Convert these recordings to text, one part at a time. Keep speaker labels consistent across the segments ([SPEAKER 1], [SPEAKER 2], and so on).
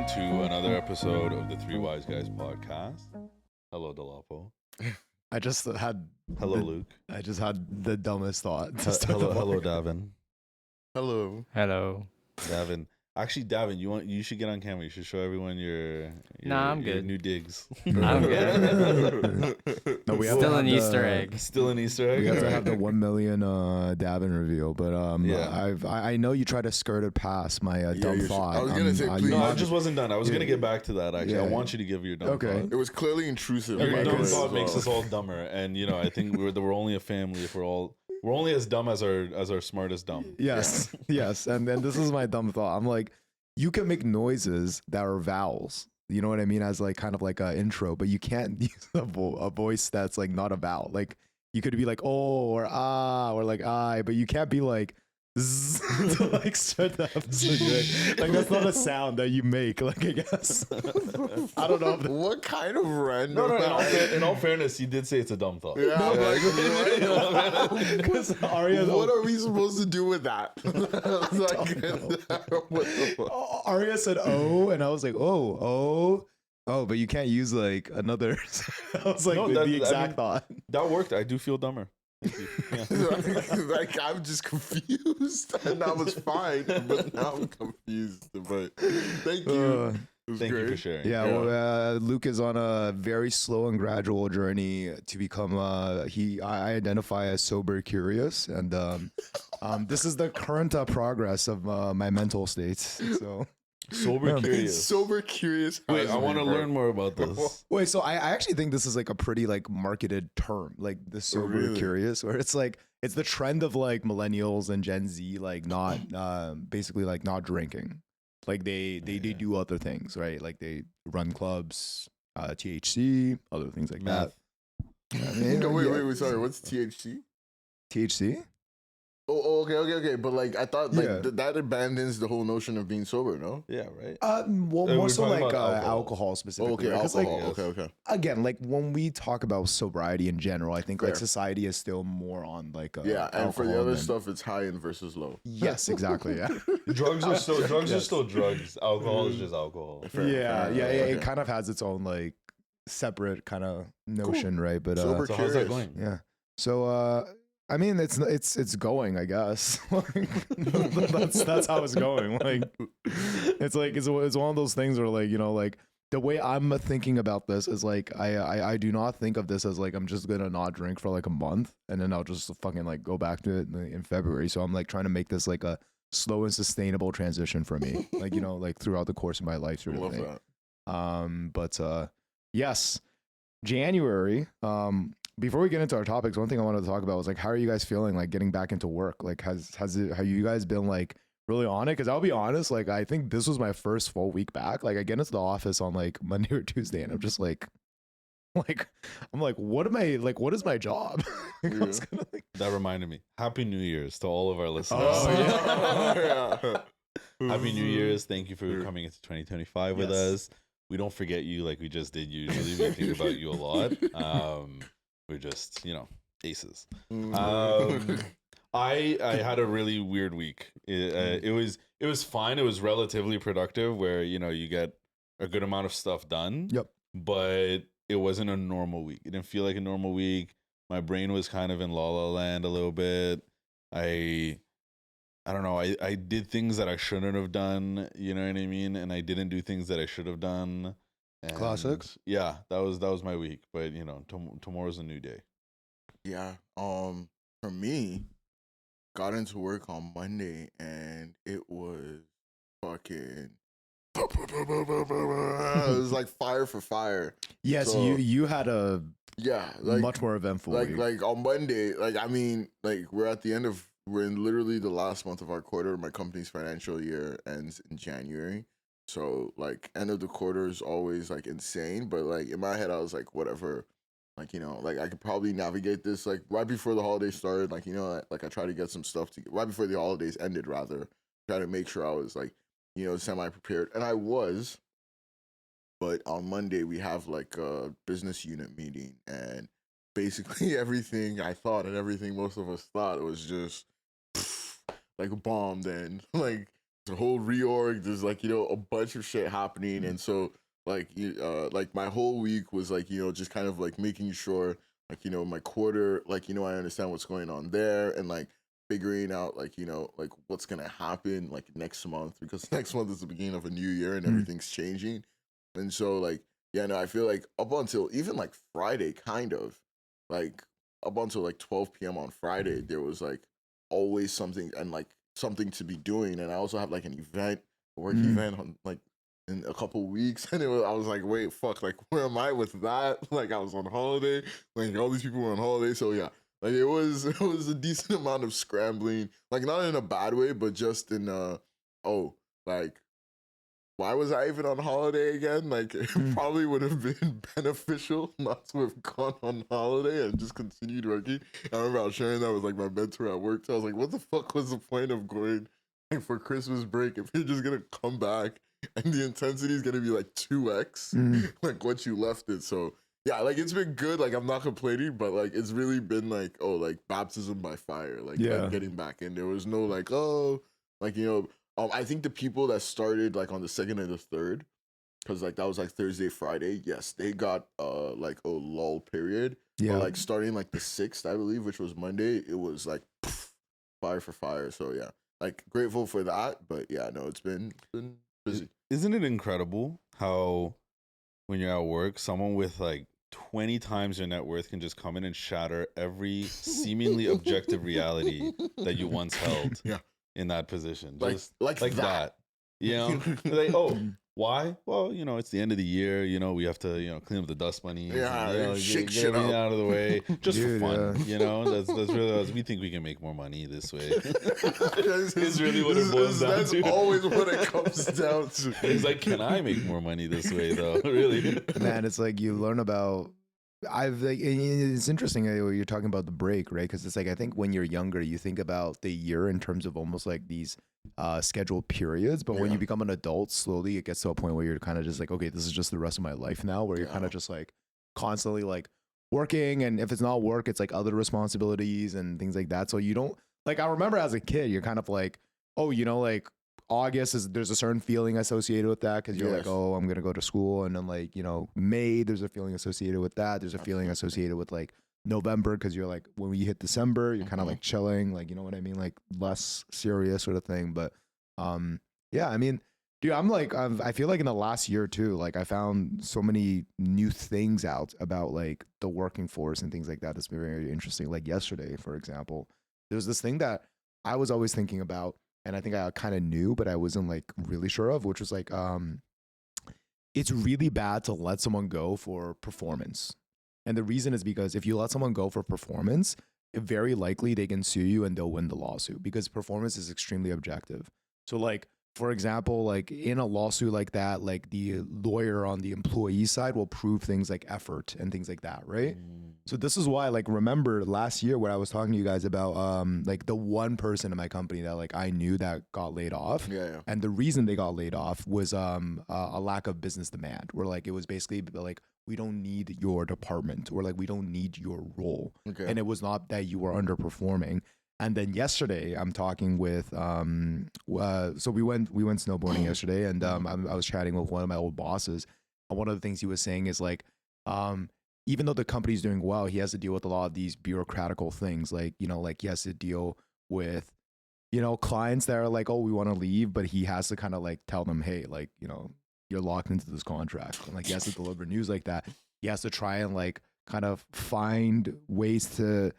[SPEAKER 1] to another episode of the Three Wise Guys podcast. Hello, Dolapo.
[SPEAKER 2] I just had
[SPEAKER 1] Hello, Luke.
[SPEAKER 2] I just had the dumbest thought.
[SPEAKER 1] Hello, Davin.
[SPEAKER 3] Hello.
[SPEAKER 4] Hello.
[SPEAKER 1] Davin. Actually, Davin, you should get on camera. You should show everyone your
[SPEAKER 4] Nah, I'm
[SPEAKER 1] your
[SPEAKER 4] good.
[SPEAKER 1] new digs.
[SPEAKER 4] I'm good.
[SPEAKER 2] No, we have
[SPEAKER 4] Still
[SPEAKER 2] to
[SPEAKER 4] an
[SPEAKER 2] have
[SPEAKER 4] Easter egg.
[SPEAKER 1] Still an Easter egg.
[SPEAKER 2] We have to
[SPEAKER 1] Alright.
[SPEAKER 2] have the 1 million Davin reveal, but
[SPEAKER 1] Yeah.
[SPEAKER 2] I know you tried to skirt it past my dumb
[SPEAKER 3] you should-
[SPEAKER 2] thought.
[SPEAKER 3] I was gonna say, please.
[SPEAKER 1] No, I just wasn't done. I was gonna get back to that. Actually, I
[SPEAKER 2] Yeah.
[SPEAKER 1] want you to give your dumb
[SPEAKER 2] Okay.
[SPEAKER 1] thought.
[SPEAKER 3] It was clearly intrusive.
[SPEAKER 1] Your
[SPEAKER 3] by the
[SPEAKER 1] dumb
[SPEAKER 3] way,
[SPEAKER 1] thought
[SPEAKER 3] as
[SPEAKER 1] makes
[SPEAKER 3] well.
[SPEAKER 1] us all dumber, and I think we're only a family if we're only as dumb as our smartest dumb.
[SPEAKER 2] Yes, yes, and then this is my dumb thought. I'm like, you can make noises that are vowels. You know what I mean? As like kind of like an intro, but you can't use a voice that's like not a vowel. Like you could be like oh or ah or like I, but you can't be like zzz to like start the episode. Right? Like that's not a sound that you make. Like I guess I don't know. If
[SPEAKER 3] What kind of random?
[SPEAKER 1] No. In all fairness, you did say it's a dumb thought.
[SPEAKER 3] Yeah, I'm like,
[SPEAKER 2] because Arya,
[SPEAKER 3] what are we supposed to do with that? What the fuck?
[SPEAKER 2] Arya said oh, and I was like oh, but you can't use like another. I was like
[SPEAKER 1] No,
[SPEAKER 2] the exact thought.
[SPEAKER 1] That worked. I do feel dumber. Thank you. Yeah.
[SPEAKER 3] Like I'm just confused, and that was fine, but now I'm confused. But thank you. It was
[SPEAKER 1] Thank you
[SPEAKER 3] great.
[SPEAKER 1] for sharing.
[SPEAKER 2] Yeah, well, Luke is on a very slow and gradual journey to become. I identify as sober curious, and this is the current progress of my mental states. So
[SPEAKER 1] Sober
[SPEAKER 2] Yeah.
[SPEAKER 1] curious.
[SPEAKER 3] Sober curious.
[SPEAKER 1] Wait,
[SPEAKER 3] has
[SPEAKER 1] I want to
[SPEAKER 3] me, bro.
[SPEAKER 1] learn more about this.
[SPEAKER 2] wait, so I actually think this is like a pretty like marketed term, like the sober
[SPEAKER 3] really?
[SPEAKER 2] curious, where it's like it's the trend of like millennials and Gen Z like not basically like not drinking. Like they do other things, right? Like they run clubs, THC, other things like
[SPEAKER 1] Meth.
[SPEAKER 2] that. I mean,
[SPEAKER 3] No,
[SPEAKER 2] yeah.
[SPEAKER 3] wait. Sorry. What's THC?
[SPEAKER 2] THC?
[SPEAKER 3] Oh, okay. But like, I thought like
[SPEAKER 2] Yeah.
[SPEAKER 3] that abandons the whole notion of being sober. No.
[SPEAKER 1] Yeah, right.
[SPEAKER 2] Well,
[SPEAKER 1] We're
[SPEAKER 2] more so
[SPEAKER 1] talking
[SPEAKER 2] like
[SPEAKER 1] about alcohol.
[SPEAKER 2] alcohol specifically.
[SPEAKER 3] Okay,
[SPEAKER 2] right? 'Cause,
[SPEAKER 3] alcohol.
[SPEAKER 2] like,
[SPEAKER 3] Okay.
[SPEAKER 2] again, like when we talk about sobriety in general, I think like
[SPEAKER 3] Fair.
[SPEAKER 2] society is still more on like
[SPEAKER 3] Yeah, and for the
[SPEAKER 2] alcohol
[SPEAKER 3] other
[SPEAKER 2] than-
[SPEAKER 3] stuff, it's high end versus low.
[SPEAKER 2] Yes, exactly. Yeah.
[SPEAKER 1] Drugs are still
[SPEAKER 2] Yes.
[SPEAKER 1] drugs. Alcohol is just alcohol.
[SPEAKER 3] Fair,
[SPEAKER 2] yeah.
[SPEAKER 3] fair,
[SPEAKER 2] It
[SPEAKER 3] okay.
[SPEAKER 2] kind of has its own like separate kind of notion, right? But
[SPEAKER 3] Sober
[SPEAKER 1] So how's that
[SPEAKER 3] curious.
[SPEAKER 1] going?
[SPEAKER 2] yeah. So I mean, it's going, I guess. that's how it's going. Like, it's like it's one of those things where like like the way I'm thinking about this is like I do not think of this as like I'm just gonna not drink for like a month and then I'll just fucking like go back to it in February. So I'm like trying to make this like a slow and sustainable transition for me, like like throughout the course of my life sort of
[SPEAKER 3] Love
[SPEAKER 2] thing.
[SPEAKER 3] that.
[SPEAKER 2] But yes, January. Before we get into our topics, one thing I wanted to talk about was like, how are you guys feeling like getting back into work? Like, have you guys been like really on it? Because I'll be honest, like I think this was my first full week back. Like I get into the office on like Monday or Tuesday, and I'm just like I'm like, what is my job? Like, I was gonna, like,
[SPEAKER 1] That reminded me. Happy New Year's to all of our listeners.
[SPEAKER 2] Oh,
[SPEAKER 3] yeah.
[SPEAKER 1] Happy New Year's. Thank you for
[SPEAKER 3] Yeah.
[SPEAKER 1] coming into 2025 with
[SPEAKER 2] Yes.
[SPEAKER 1] us. We don't forget you like we just did usually. We think about you a lot. We're just, aces. I had a really weird week. It was fine. It was relatively productive where, you get a good amount of stuff done.
[SPEAKER 2] Yep.
[SPEAKER 1] But it wasn't a normal week. It didn't feel like a normal week. My brain was kind of in la la land a little bit. I don't know. I did things that I shouldn't have done. You know what I mean? And I didn't do things that I should have done. And
[SPEAKER 2] Classics.
[SPEAKER 1] Yeah, that was my week. But tomorrow's a new day.
[SPEAKER 3] Yeah. For me, got into work on Monday and it was fucking. It was like fire for fire.
[SPEAKER 2] yes,
[SPEAKER 3] So-
[SPEAKER 2] you had a
[SPEAKER 3] Yeah, like
[SPEAKER 2] much more eventful week.
[SPEAKER 3] like on Monday. Like I mean, like we're in literally the last month of our quarter. My company's financial year ends in January. So like end of the quarter is always like insane. But like in my head, I was like, whatever. Like, like I could probably navigate this like right before the holidays started. Like, like I try to get some stuff to right before the holidays ended, rather. Try to make sure I was like, semi prepared. And I was. But on Monday, we have like a business unit meeting. And basically everything I thought and everything most of us thought was just like bombed and like a whole reorg. There's like, you know, a bunch of shit happening. And so like, like my whole week was like, you know, just kind of like making sure like, you know, my quarter, like, you know, I understand what's going on there and like figuring out like, you know, like what's going to happen like next month, because next month is the beginning of a new year and everything's changing. And so like, yeah, no, I feel like up until even like Friday, kind of like up until like 12 p.m. on Friday, there was like always something and like something to be doing. And I also have like an event, a work event on like in a couple weeks. And I was like, wait, fuck, like where am I with that? Like I was on holiday, like all these people were on holiday. So yeah, like it was a decent amount of scrambling, like not in a bad way, but just in like why was I even on holiday again? Like, it probably would have been beneficial not to have gone on holiday and just continued working. I remember I was sharing that with like my mentor at work. So I was like, what the fuck was the point of going like for Christmas break if you're just gonna come back and the intensity is gonna be like 2x like what you left it? So yeah, like it's been good. Like I'm not complaining, but like it's really been like, oh, like baptism by fire. Like getting back in. There was no like, oh, like, you know. I think the people that started like on the 2nd and the 3rd, because like that was like Thursday, Friday. Yes, they got like a lull period.
[SPEAKER 2] Yeah.
[SPEAKER 3] But like starting like the 6th, I believe, which was Monday, it was like fire for fire. So yeah, like grateful for that. But yeah, no, it's been busy.
[SPEAKER 1] Isn't it incredible how when you're at work, someone with like 20 times your net worth can just come in and shatter every seemingly objective reality that you once held in that position. Just like that. You know? Like, oh, why? Well, you know, it's the end of the year. You know, we have to, you know, clean up the dust bunnies.
[SPEAKER 3] Yeah,
[SPEAKER 1] and, you know,
[SPEAKER 3] shake
[SPEAKER 1] get
[SPEAKER 3] shit
[SPEAKER 1] everything
[SPEAKER 3] up
[SPEAKER 1] out of the way. Just
[SPEAKER 2] Dude,
[SPEAKER 1] for fun.
[SPEAKER 2] yeah.
[SPEAKER 1] You know, that's really us. We think we can make more money this way. It's really what it boils down
[SPEAKER 3] That's
[SPEAKER 1] to.
[SPEAKER 3] always what it comes down to.
[SPEAKER 1] It's like, can I make more money this way, though? Really?
[SPEAKER 2] Man, it's like you learn about. It's interesting you're talking about the break, right? Because it's like I think when you're younger, you think about the year in terms of almost like these scheduled periods. But when you become an adult, slowly it gets to a point where you're kind of just like, okay, this is just the rest of my life now. Where you're kind of just like constantly like working, and if it's not work, it's like other responsibilities and things like that. So you don't like. I remember as a kid, you're kind of like, oh, you know, like August is there's a certain feeling associated with that because you're like, oh, I'm gonna go to school, and then like, you know, May there's a feeling associated with that. There's a feeling associated with like November because you're like when we hit December, you're kind of like chilling, like, you know what I mean, like less serious sort of thing. But yeah, I mean, dude, I feel like in the last year too, like I found so many new things out about like the working force and things like that. That's been very interesting. Like yesterday, for example, there was this thing that I was always thinking about. And I think I kind of knew, but I wasn't like really sure of, which was like, it's really bad to let someone go for performance. And the reason is because if you let someone go for performance, very likely they can sue you and they'll win the lawsuit because performance is extremely objective. So like, for example, like in a lawsuit like that, like the lawyer on the employee side will prove things like effort and things like that, right? So this is why, like, remember last year when I was talking to you guys about like the one person in my company that like I knew that got laid off. And the reason they got laid off was a lack of business demand, where like it was basically like, we don't need your department, or like we don't need your role. And it was not that you were underperforming. And then yesterday, I'm talking with, so we went snowboarding yesterday, and I was chatting with one of my old bosses, and one of the things he was saying is like, even though the company's doing well, he has to deal with a lot of these bureaucratical things, like, you know, like he has to deal with, you know, clients that are like, oh, we want to leave, but he has to kind of like tell them, hey, like, you know, you're locked into this contract, and like he has to deliver news like that. He has to try and like kind of find ways to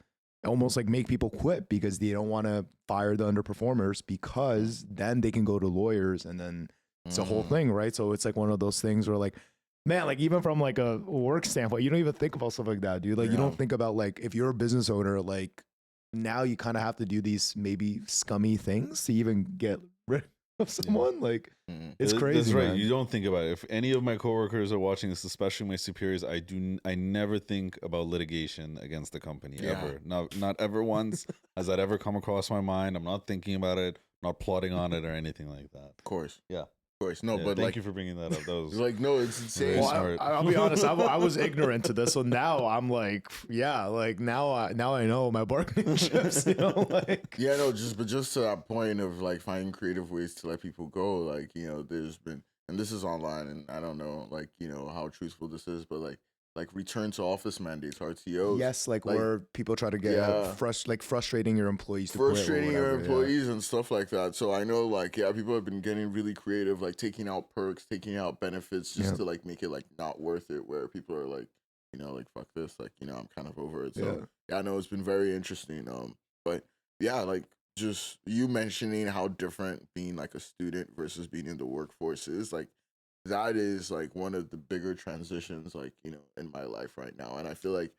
[SPEAKER 2] almost like make people quit because they don't want to fire the underperformers, because then they can go to lawyers and then it's a whole thing, right? So it's like one of those things where like, man, like even from like a work standpoint, you don't even think about stuff like that, dude. Like you don't think about like, if you're a business owner, like now you kind of have to do these maybe scummy things to even get rid of someone. Like it's crazy.
[SPEAKER 1] That's right.
[SPEAKER 2] Man.
[SPEAKER 1] You don't think about it. If any of my coworkers are watching this, especially my superiors, I never think about litigation against the company ever. Not ever once has that ever come across my mind. I'm not thinking about it, not plotting on it or anything like that.
[SPEAKER 3] Of course.
[SPEAKER 1] Yeah.
[SPEAKER 3] course. No,
[SPEAKER 1] Yeah,
[SPEAKER 3] but
[SPEAKER 1] thank
[SPEAKER 3] like,
[SPEAKER 1] you for bringing that up. That was
[SPEAKER 3] like, no, it's insane.
[SPEAKER 1] Very
[SPEAKER 2] Well,
[SPEAKER 1] smart.
[SPEAKER 2] I'll be honest. I was ignorant to this, so now I'm like, yeah, like now I know my bargaining chips. You know, like
[SPEAKER 3] Yeah, no, just to that point of like finding creative ways to let people go. Like, you know, there's been, and this is online, and I don't know, like, you know, how truthful this is, but like return to office mandates, RTOs.
[SPEAKER 2] yes, like
[SPEAKER 3] like,
[SPEAKER 2] where people try to get
[SPEAKER 3] yeah.
[SPEAKER 2] frustrating your employees to quit or
[SPEAKER 3] frustrating your
[SPEAKER 2] whatever, yeah.
[SPEAKER 3] employees and stuff like that. So I know, like, yeah, people have been getting really creative, like taking out perks, taking out benefits, just
[SPEAKER 2] Yeah.
[SPEAKER 3] to like make it like not worth it. Where people are like, you know, like fuck this, like, you know, I'm kind of over it. So yeah, I know it's been very interesting. But yeah, like just you mentioning how different being like a student versus being in the workforce is, like that is like one of the bigger transitions, like, you know, in my life right now. And I feel like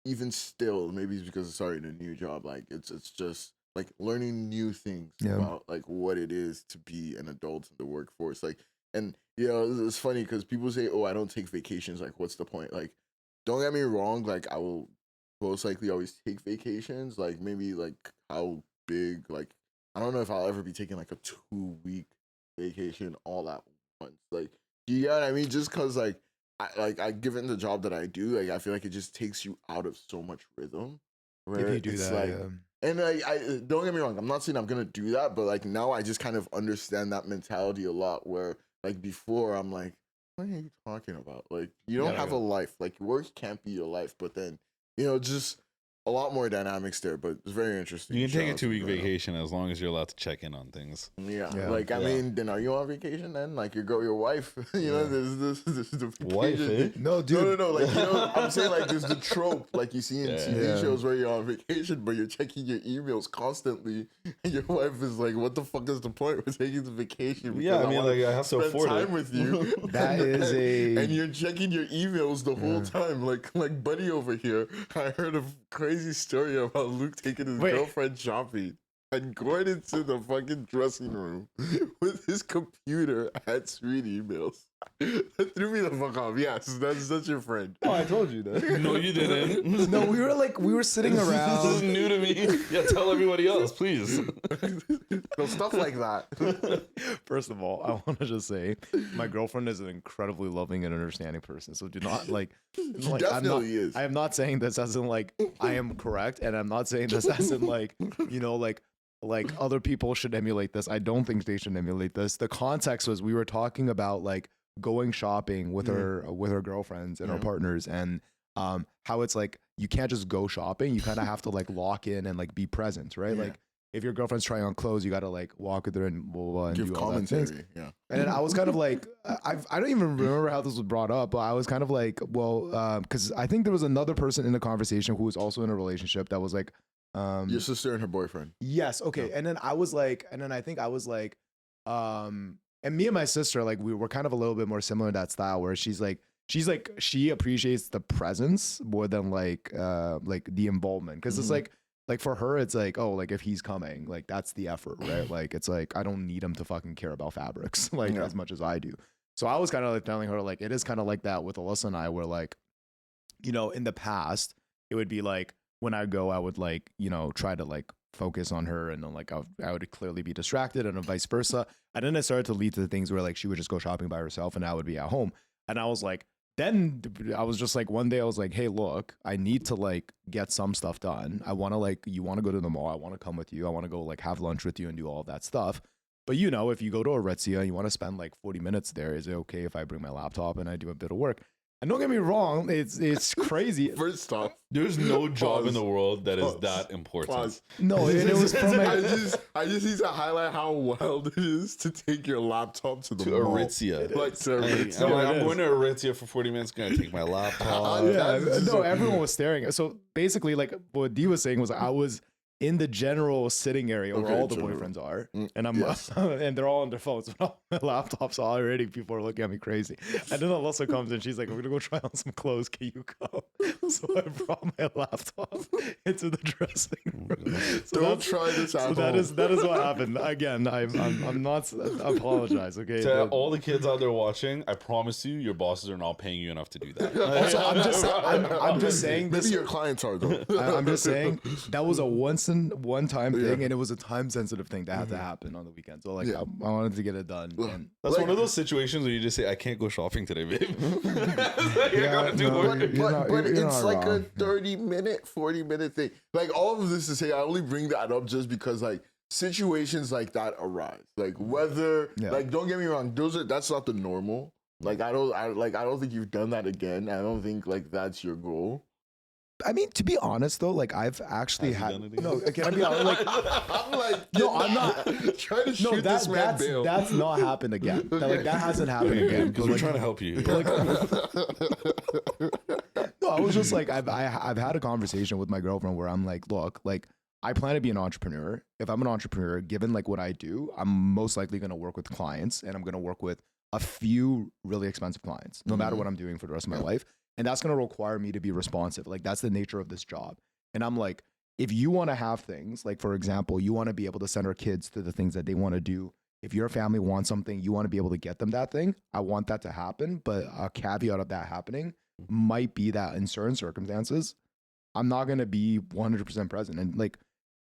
[SPEAKER 3] even still, maybe it's because it's starting a new job, like it's just like learning new things
[SPEAKER 2] Yeah.
[SPEAKER 3] about like what it is to be an adult in the workforce. Like, and you know, it's funny because people say, "Oh, I don't take vacations." Like, what's the point? Like, don't get me wrong. Like, I will most likely always take vacations. Like, maybe like how big? Like, I don't know if I'll ever be taking like a 2-week vacation all at once. Like, you know what I mean? Just because like I given the job that I do, like I feel like it just takes you out of so much rhythm. Where
[SPEAKER 2] If you do
[SPEAKER 3] it's
[SPEAKER 2] that,
[SPEAKER 3] like,
[SPEAKER 2] yeah.
[SPEAKER 3] and like I don't get me wrong, I'm not saying I'm gonna do that, but like now I just kind of understand that mentality a lot. Where like before I'm like, what are you talking about? Like you don't
[SPEAKER 2] Yeah,
[SPEAKER 3] have
[SPEAKER 2] yeah.
[SPEAKER 3] a life. Like work can't be your life. But then you know just a lot more dynamics there. But it's very interesting.
[SPEAKER 1] You can take
[SPEAKER 3] Shout
[SPEAKER 1] a
[SPEAKER 3] out to
[SPEAKER 1] 2-week
[SPEAKER 3] Bruno.
[SPEAKER 1] vacation as long as you're allowed to check in on things.
[SPEAKER 3] Yeah.
[SPEAKER 2] Yeah.
[SPEAKER 3] Like I
[SPEAKER 1] Yeah.
[SPEAKER 3] mean, then are you on vacation then? Like your girl, your wife, you know,
[SPEAKER 2] Yeah.
[SPEAKER 3] there's the vacation.
[SPEAKER 1] Wife, eh?
[SPEAKER 2] No, dude.
[SPEAKER 3] No, like you know, I'm saying like there's the trope like you see in
[SPEAKER 1] Yeah.
[SPEAKER 3] TV
[SPEAKER 2] Yeah.
[SPEAKER 3] shows where you're on vacation, but you're checking your emails constantly, and your wife is like, "What the fuck is the point? We're taking the vacation." because
[SPEAKER 1] Yeah, I mean,
[SPEAKER 3] wanna
[SPEAKER 1] like I have to
[SPEAKER 3] spend
[SPEAKER 1] afford
[SPEAKER 3] time
[SPEAKER 1] it.
[SPEAKER 3] with you.
[SPEAKER 2] That is a-
[SPEAKER 3] and you're checking your emails the whole time, like Buddy over here. I heard a crazy story about Luke taking his
[SPEAKER 2] Wait.
[SPEAKER 3] girlfriend shopping. And going into the fucking dressing room with his computer had screen emails. That threw me the fuck off. Yes, that's your friend.
[SPEAKER 2] Oh, I told you that.
[SPEAKER 1] No, you didn't.
[SPEAKER 2] No, we were sitting
[SPEAKER 1] This is
[SPEAKER 2] around.
[SPEAKER 1] new to me. Yeah, tell everybody else, please.
[SPEAKER 3] So stuff like that.
[SPEAKER 2] First of all, I want to just say my girlfriend is an incredibly loving and understanding person. So do not like.
[SPEAKER 3] She
[SPEAKER 2] I'm not,
[SPEAKER 3] definitely is.
[SPEAKER 2] I am not saying this as in like I am correct, and I'm not saying this as in like you know like other people should emulate this. I don't think they should emulate this. The context was we were talking about like going shopping with her girlfriends and her partners, and how it's like you can't just go shopping. You kind of have to like lock in and like be present, right?
[SPEAKER 3] Yeah.
[SPEAKER 2] Like if your girlfriend's trying on clothes, you got to like walk with her and blah, blah, blah, and
[SPEAKER 3] Give
[SPEAKER 2] do all that things.
[SPEAKER 3] commentary. Yeah.
[SPEAKER 2] And then I was kind of like, I don't even remember how this was brought up, but I was kind of like, well, because I think there was another person in the conversation who was also in a relationship that was like,
[SPEAKER 3] Your sister and her boyfriend.
[SPEAKER 2] yes, okay. And then I was like, and then I think I was like, and me and my sister, like we were kind of a little bit more similar in that style where she appreciates the presence more than like the involvement. Because it's like for her, it's like, oh, like if he's coming, like that's the effort, right? Like it's like I don't need him to fucking care about fabrics like as much as I do. So I was kind of like telling her like it is kind of like that with Alyssa and I, where like, you know, in the past it would be like when I go, I would like, you know, try to like focus on her, and then like I would clearly be distracted, and vice versa. And then it started to lead to the things where like she would just go shopping by herself, and I would be at home. And I was like, then I was just like, one day I was like, hey, look, I need to like get some stuff done. I want to like, you want to go to the mall? I want to come with you. I want to go like have lunch with you and do all of that stuff. But you know, if you go to Aritzia and you want to spend like 40 minutes there, is it okay if I bring my laptop and I do a bit of work? And don't get me wrong, it's crazy.
[SPEAKER 3] First off,
[SPEAKER 1] There's no job in
[SPEAKER 3] Pause.
[SPEAKER 1] the world that is
[SPEAKER 3] Pause.
[SPEAKER 1] that important.
[SPEAKER 3] pause.
[SPEAKER 2] No, and it was from
[SPEAKER 3] I
[SPEAKER 2] my,
[SPEAKER 3] just need to highlight how wild it is to take your laptop to the
[SPEAKER 1] To
[SPEAKER 3] mall.
[SPEAKER 1] Aritzia.
[SPEAKER 3] Like to
[SPEAKER 1] Hey,
[SPEAKER 3] Aritzia.
[SPEAKER 1] I'm, like,
[SPEAKER 2] it
[SPEAKER 1] I'm
[SPEAKER 2] is.
[SPEAKER 1] going to Aritzia for 40 minutes. Gonna take my laptop.
[SPEAKER 3] Yeah.
[SPEAKER 2] yeah, no, everyone was staring. So basically, like what Dee was saying was I was in the general sitting area where
[SPEAKER 3] Okay,
[SPEAKER 2] all the
[SPEAKER 3] general.
[SPEAKER 2] boyfriends are,
[SPEAKER 3] Mm,
[SPEAKER 2] and I'm
[SPEAKER 3] yes.
[SPEAKER 2] and they're all on their phones. But all my laptops already. People are looking at me crazy. And then Alyssa comes and she's like, "We're gonna go try on some clothes. Can you come?" So I brought my laptop into the dressing room. So
[SPEAKER 3] Don't
[SPEAKER 2] that's-
[SPEAKER 3] try this at
[SPEAKER 2] So
[SPEAKER 3] home.
[SPEAKER 2] that is what happened. Again, I'm not. I apologize. Okay.
[SPEAKER 1] To all the kids out there watching, I promise you, your bosses are not paying you enough to do that.
[SPEAKER 2] Also, I'm just saying
[SPEAKER 3] Maybe
[SPEAKER 2] this.
[SPEAKER 3] your clients are though.
[SPEAKER 2] I'm just saying that was a one time thing, and it was a time sensitive thing that had to happen on the weekend. So like,
[SPEAKER 3] Yeah.
[SPEAKER 2] I wanted to get it done. And
[SPEAKER 1] That's
[SPEAKER 3] Like-
[SPEAKER 1] one of those situations where you just say, "I can't go shopping today, babe." I
[SPEAKER 2] Yeah,
[SPEAKER 1] gotta do
[SPEAKER 2] no,
[SPEAKER 1] work.
[SPEAKER 3] But
[SPEAKER 2] you're
[SPEAKER 3] it's
[SPEAKER 2] not
[SPEAKER 3] like
[SPEAKER 2] wrong.
[SPEAKER 3] a 30-minute, 40-minute thing. Like all of this to say, I only bring that up just because like situations like that arise. Like whether,
[SPEAKER 2] Yeah.
[SPEAKER 3] like don't get me wrong, that's not the normal. Like I don't think you've done that again. I don't think like that's your goal.
[SPEAKER 2] I mean, to be honest though, like I've actually
[SPEAKER 1] Has he
[SPEAKER 2] had
[SPEAKER 1] done it again?
[SPEAKER 2] no. Can I be honest? Like,
[SPEAKER 3] I'm like,
[SPEAKER 2] No, I'm not-
[SPEAKER 3] trying to
[SPEAKER 2] no,
[SPEAKER 3] shoot this man bail.
[SPEAKER 2] that's not happened again. Like that hasn't happened again.
[SPEAKER 1] Because
[SPEAKER 2] But,
[SPEAKER 1] we're
[SPEAKER 2] like,
[SPEAKER 1] trying to help you.
[SPEAKER 2] No, I was just like I've had a conversation with my girlfriend where I'm like, look, like I plan to be an entrepreneur. If I'm an entrepreneur, given like what I do, I'm most likely going to work with clients, and I'm going to work with a few really expensive clients, no matter what I'm doing for the rest of my life, and that's going to require me to be responsive. Like that's the nature of this job, and I'm like, if you want to have things like, for example, you want to be able to send our kids to the things that they want to do. If your family wants something, you want to be able to get them that thing. I want that to happen, but a caveat of that happening might be that in certain circumstances, I'm not gonna be 100% present. And like,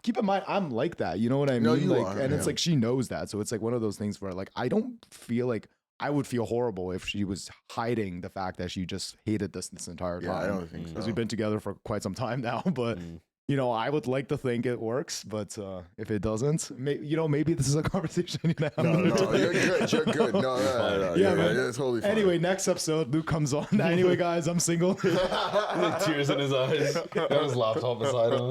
[SPEAKER 2] keep in mind, I'm like that. You know what I mean?
[SPEAKER 3] No, you
[SPEAKER 2] like,
[SPEAKER 3] are,
[SPEAKER 2] and it's
[SPEAKER 3] yeah.
[SPEAKER 2] like she knows that, so it's like one of those things where like I don't feel like I would feel horrible if she was hiding the fact that she just hated this entire
[SPEAKER 3] Yeah, I
[SPEAKER 2] time.
[SPEAKER 3] don't think so.
[SPEAKER 2] Because we've been together for quite some time now, but. You know, I would like to think it works, but if it doesn't, maybe this is a conversation you can have.
[SPEAKER 3] No,
[SPEAKER 2] another
[SPEAKER 3] you're
[SPEAKER 2] time.
[SPEAKER 3] good. You're good. No,
[SPEAKER 2] Yeah,
[SPEAKER 3] yeah,
[SPEAKER 2] man.
[SPEAKER 3] it's totally fine.
[SPEAKER 2] Anyway, next episode, Luke comes on. Anyway, guys, I'm single.
[SPEAKER 1] Like tears in his eyes. Got his laptop beside him.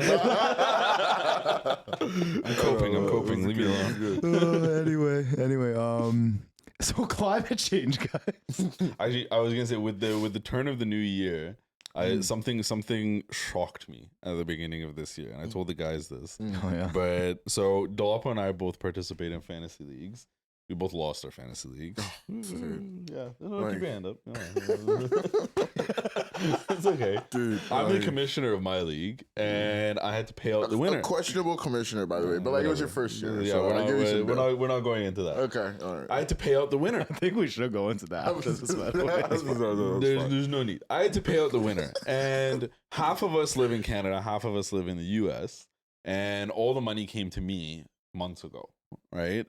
[SPEAKER 1] I'm coping. Leave me alone.
[SPEAKER 2] Anyway, so climate change, guys.
[SPEAKER 1] Actually, I was gonna say with the turn of the new year, something shocked me at the beginning of this year, and I told the guys this.
[SPEAKER 2] Oh yeah.
[SPEAKER 1] But so Dolapo and I both participate in fantasy leagues. We both lost our fantasy leagues. Yeah, no, keep your hand up. It's okay.
[SPEAKER 3] Dude,
[SPEAKER 1] I'm the
[SPEAKER 3] like,
[SPEAKER 1] commissioner of my league, and I had to pay out the winner.
[SPEAKER 3] a questionable commissioner, by the way, but like it was your first year.
[SPEAKER 1] Yeah,
[SPEAKER 3] so I give you some bill.
[SPEAKER 1] we're not going into that.
[SPEAKER 3] Okay, all right.
[SPEAKER 1] I had to pay out the winner.
[SPEAKER 2] I think we should go into that. This is by the way.
[SPEAKER 1] There's no need. I had to pay out the winner, and half of us live in Canada, half of us live in the U.S., and all the money came to me months ago, right?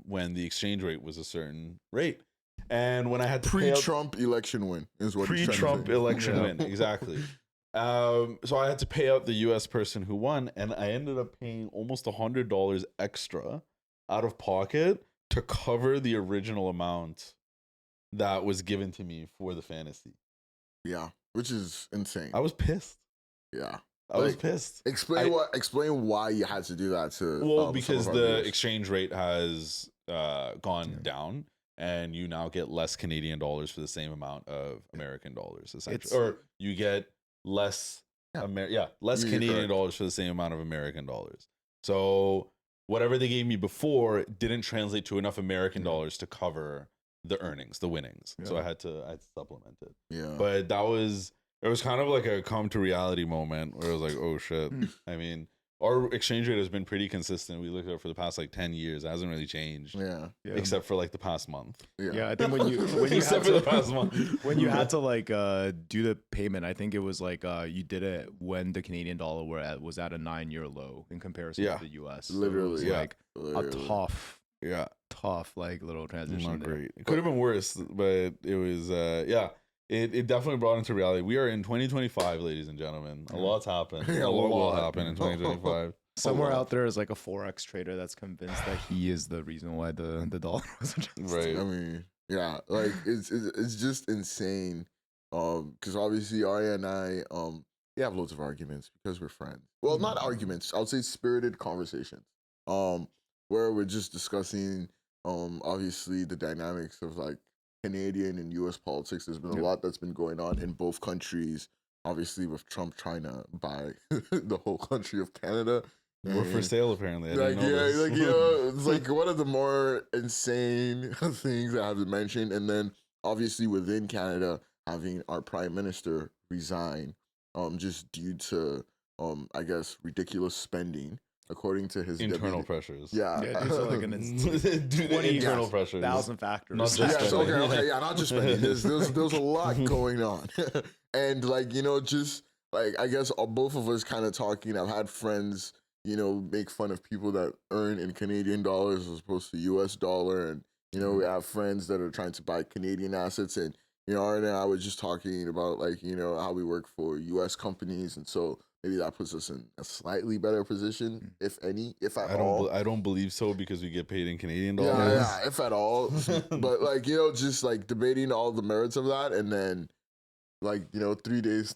[SPEAKER 1] When the exchange rate was a certain rate, and when I had to pay out
[SPEAKER 3] Pre-Trump election win is what he's trying to
[SPEAKER 1] pre-Trump
[SPEAKER 3] say.
[SPEAKER 1] election
[SPEAKER 3] Yeah.
[SPEAKER 1] win, exactly. So I had to pay out the U.S. person who won, and I ended up paying almost $100 extra out of pocket to cover the original amount that was given to me for the fantasy.
[SPEAKER 3] Yeah, which is insane.
[SPEAKER 1] I was pissed.
[SPEAKER 3] Yeah.
[SPEAKER 1] I was
[SPEAKER 3] Like,
[SPEAKER 1] pissed.
[SPEAKER 3] Explain why you had to do that to.
[SPEAKER 1] Well,
[SPEAKER 3] some
[SPEAKER 1] because
[SPEAKER 3] of our
[SPEAKER 1] the
[SPEAKER 3] viewers.
[SPEAKER 1] exchange rate has gone down, and you now get less Canadian dollars for the same amount of American dollars, essentially,
[SPEAKER 2] It's-
[SPEAKER 1] or you get less, less
[SPEAKER 3] You're
[SPEAKER 1] Canadian
[SPEAKER 3] correct.
[SPEAKER 1] dollars for the same amount of American dollars. So whatever they gave me before didn't translate to enough American dollars to cover the earnings, the winnings. So
[SPEAKER 2] Yeah.
[SPEAKER 1] I had to supplement it.
[SPEAKER 3] Yeah.
[SPEAKER 1] But it was kind of like a come to reality moment where I was like, oh shit. I mean, our exchange rate has been pretty consistent. We looked at it for the past like 10 years. It hasn't really changed.
[SPEAKER 3] yeah.
[SPEAKER 2] Yeah.
[SPEAKER 1] Except for like the past month.
[SPEAKER 2] Yeah, I think when you
[SPEAKER 1] Except
[SPEAKER 2] had
[SPEAKER 1] for the
[SPEAKER 2] to,
[SPEAKER 1] past month.
[SPEAKER 2] when you had to like do the payment, I think it was like you did it when the Canadian dollar was at a 9-year low in comparison
[SPEAKER 1] Yeah.
[SPEAKER 2] to the US.
[SPEAKER 3] Literally,
[SPEAKER 2] it was
[SPEAKER 1] yeah.
[SPEAKER 2] like a
[SPEAKER 3] Literally.
[SPEAKER 1] Yeah.
[SPEAKER 2] tough like little transition.
[SPEAKER 1] Not
[SPEAKER 2] there.
[SPEAKER 1] great. It could have been worse, but it was It definitely brought into reality. We are in 2025, ladies and gentlemen. A lot's happened.
[SPEAKER 3] Yeah,
[SPEAKER 1] a lot will
[SPEAKER 3] lot.
[SPEAKER 1] happen in 2025.
[SPEAKER 2] Somewhere out there is like a forex trader that's convinced that he is the reason why the dollar was adjusted.
[SPEAKER 1] Right.
[SPEAKER 3] I mean, yeah, like it's just insane. Because obviously Arya and I, we have loads of arguments because we're friends. Well, not arguments. I would say spirited conversations. Where we're just discussing, obviously the dynamics of like Canadian and U.S. politics. There's been a lot that's been going on in both countries. Obviously, with Trump trying to buy the whole country of Canada.
[SPEAKER 1] We're for
[SPEAKER 3] And-
[SPEAKER 1] sale, apparently. I
[SPEAKER 3] like,
[SPEAKER 1] didn't know
[SPEAKER 3] yeah,
[SPEAKER 1] this.
[SPEAKER 3] like, you know, it's like one of the more insane things that have been mentioned. And then obviously within Canada, having our prime minister resign, just due to I guess ridiculous spending, according to his
[SPEAKER 1] Internal
[SPEAKER 3] deputy.
[SPEAKER 1] pressures.
[SPEAKER 3] Yeah,
[SPEAKER 2] Yeah, these are like an
[SPEAKER 1] Dude,
[SPEAKER 2] 20
[SPEAKER 1] internal pressures.
[SPEAKER 2] 1,000 factors.
[SPEAKER 1] Not just
[SPEAKER 3] yes,
[SPEAKER 1] spending.
[SPEAKER 3] okay, yeah, not just spending. There's a lot going on, and like just like I guess both of us kind of talking. I've had friends, make fun of people that earn in Canadian dollars as opposed to U.S. dollar, and we have friends that are trying to buy Canadian assets, and Arya and I was just talking about like how we work for U.S. companies, and so maybe that puts us in a slightly better position, if any, if at all.
[SPEAKER 1] I don't believe so because we get paid in Canadian
[SPEAKER 3] Yeah,
[SPEAKER 1] dollars.
[SPEAKER 3] yeah, if at all. But like, just like debating all the merits of that, and then like, 4 days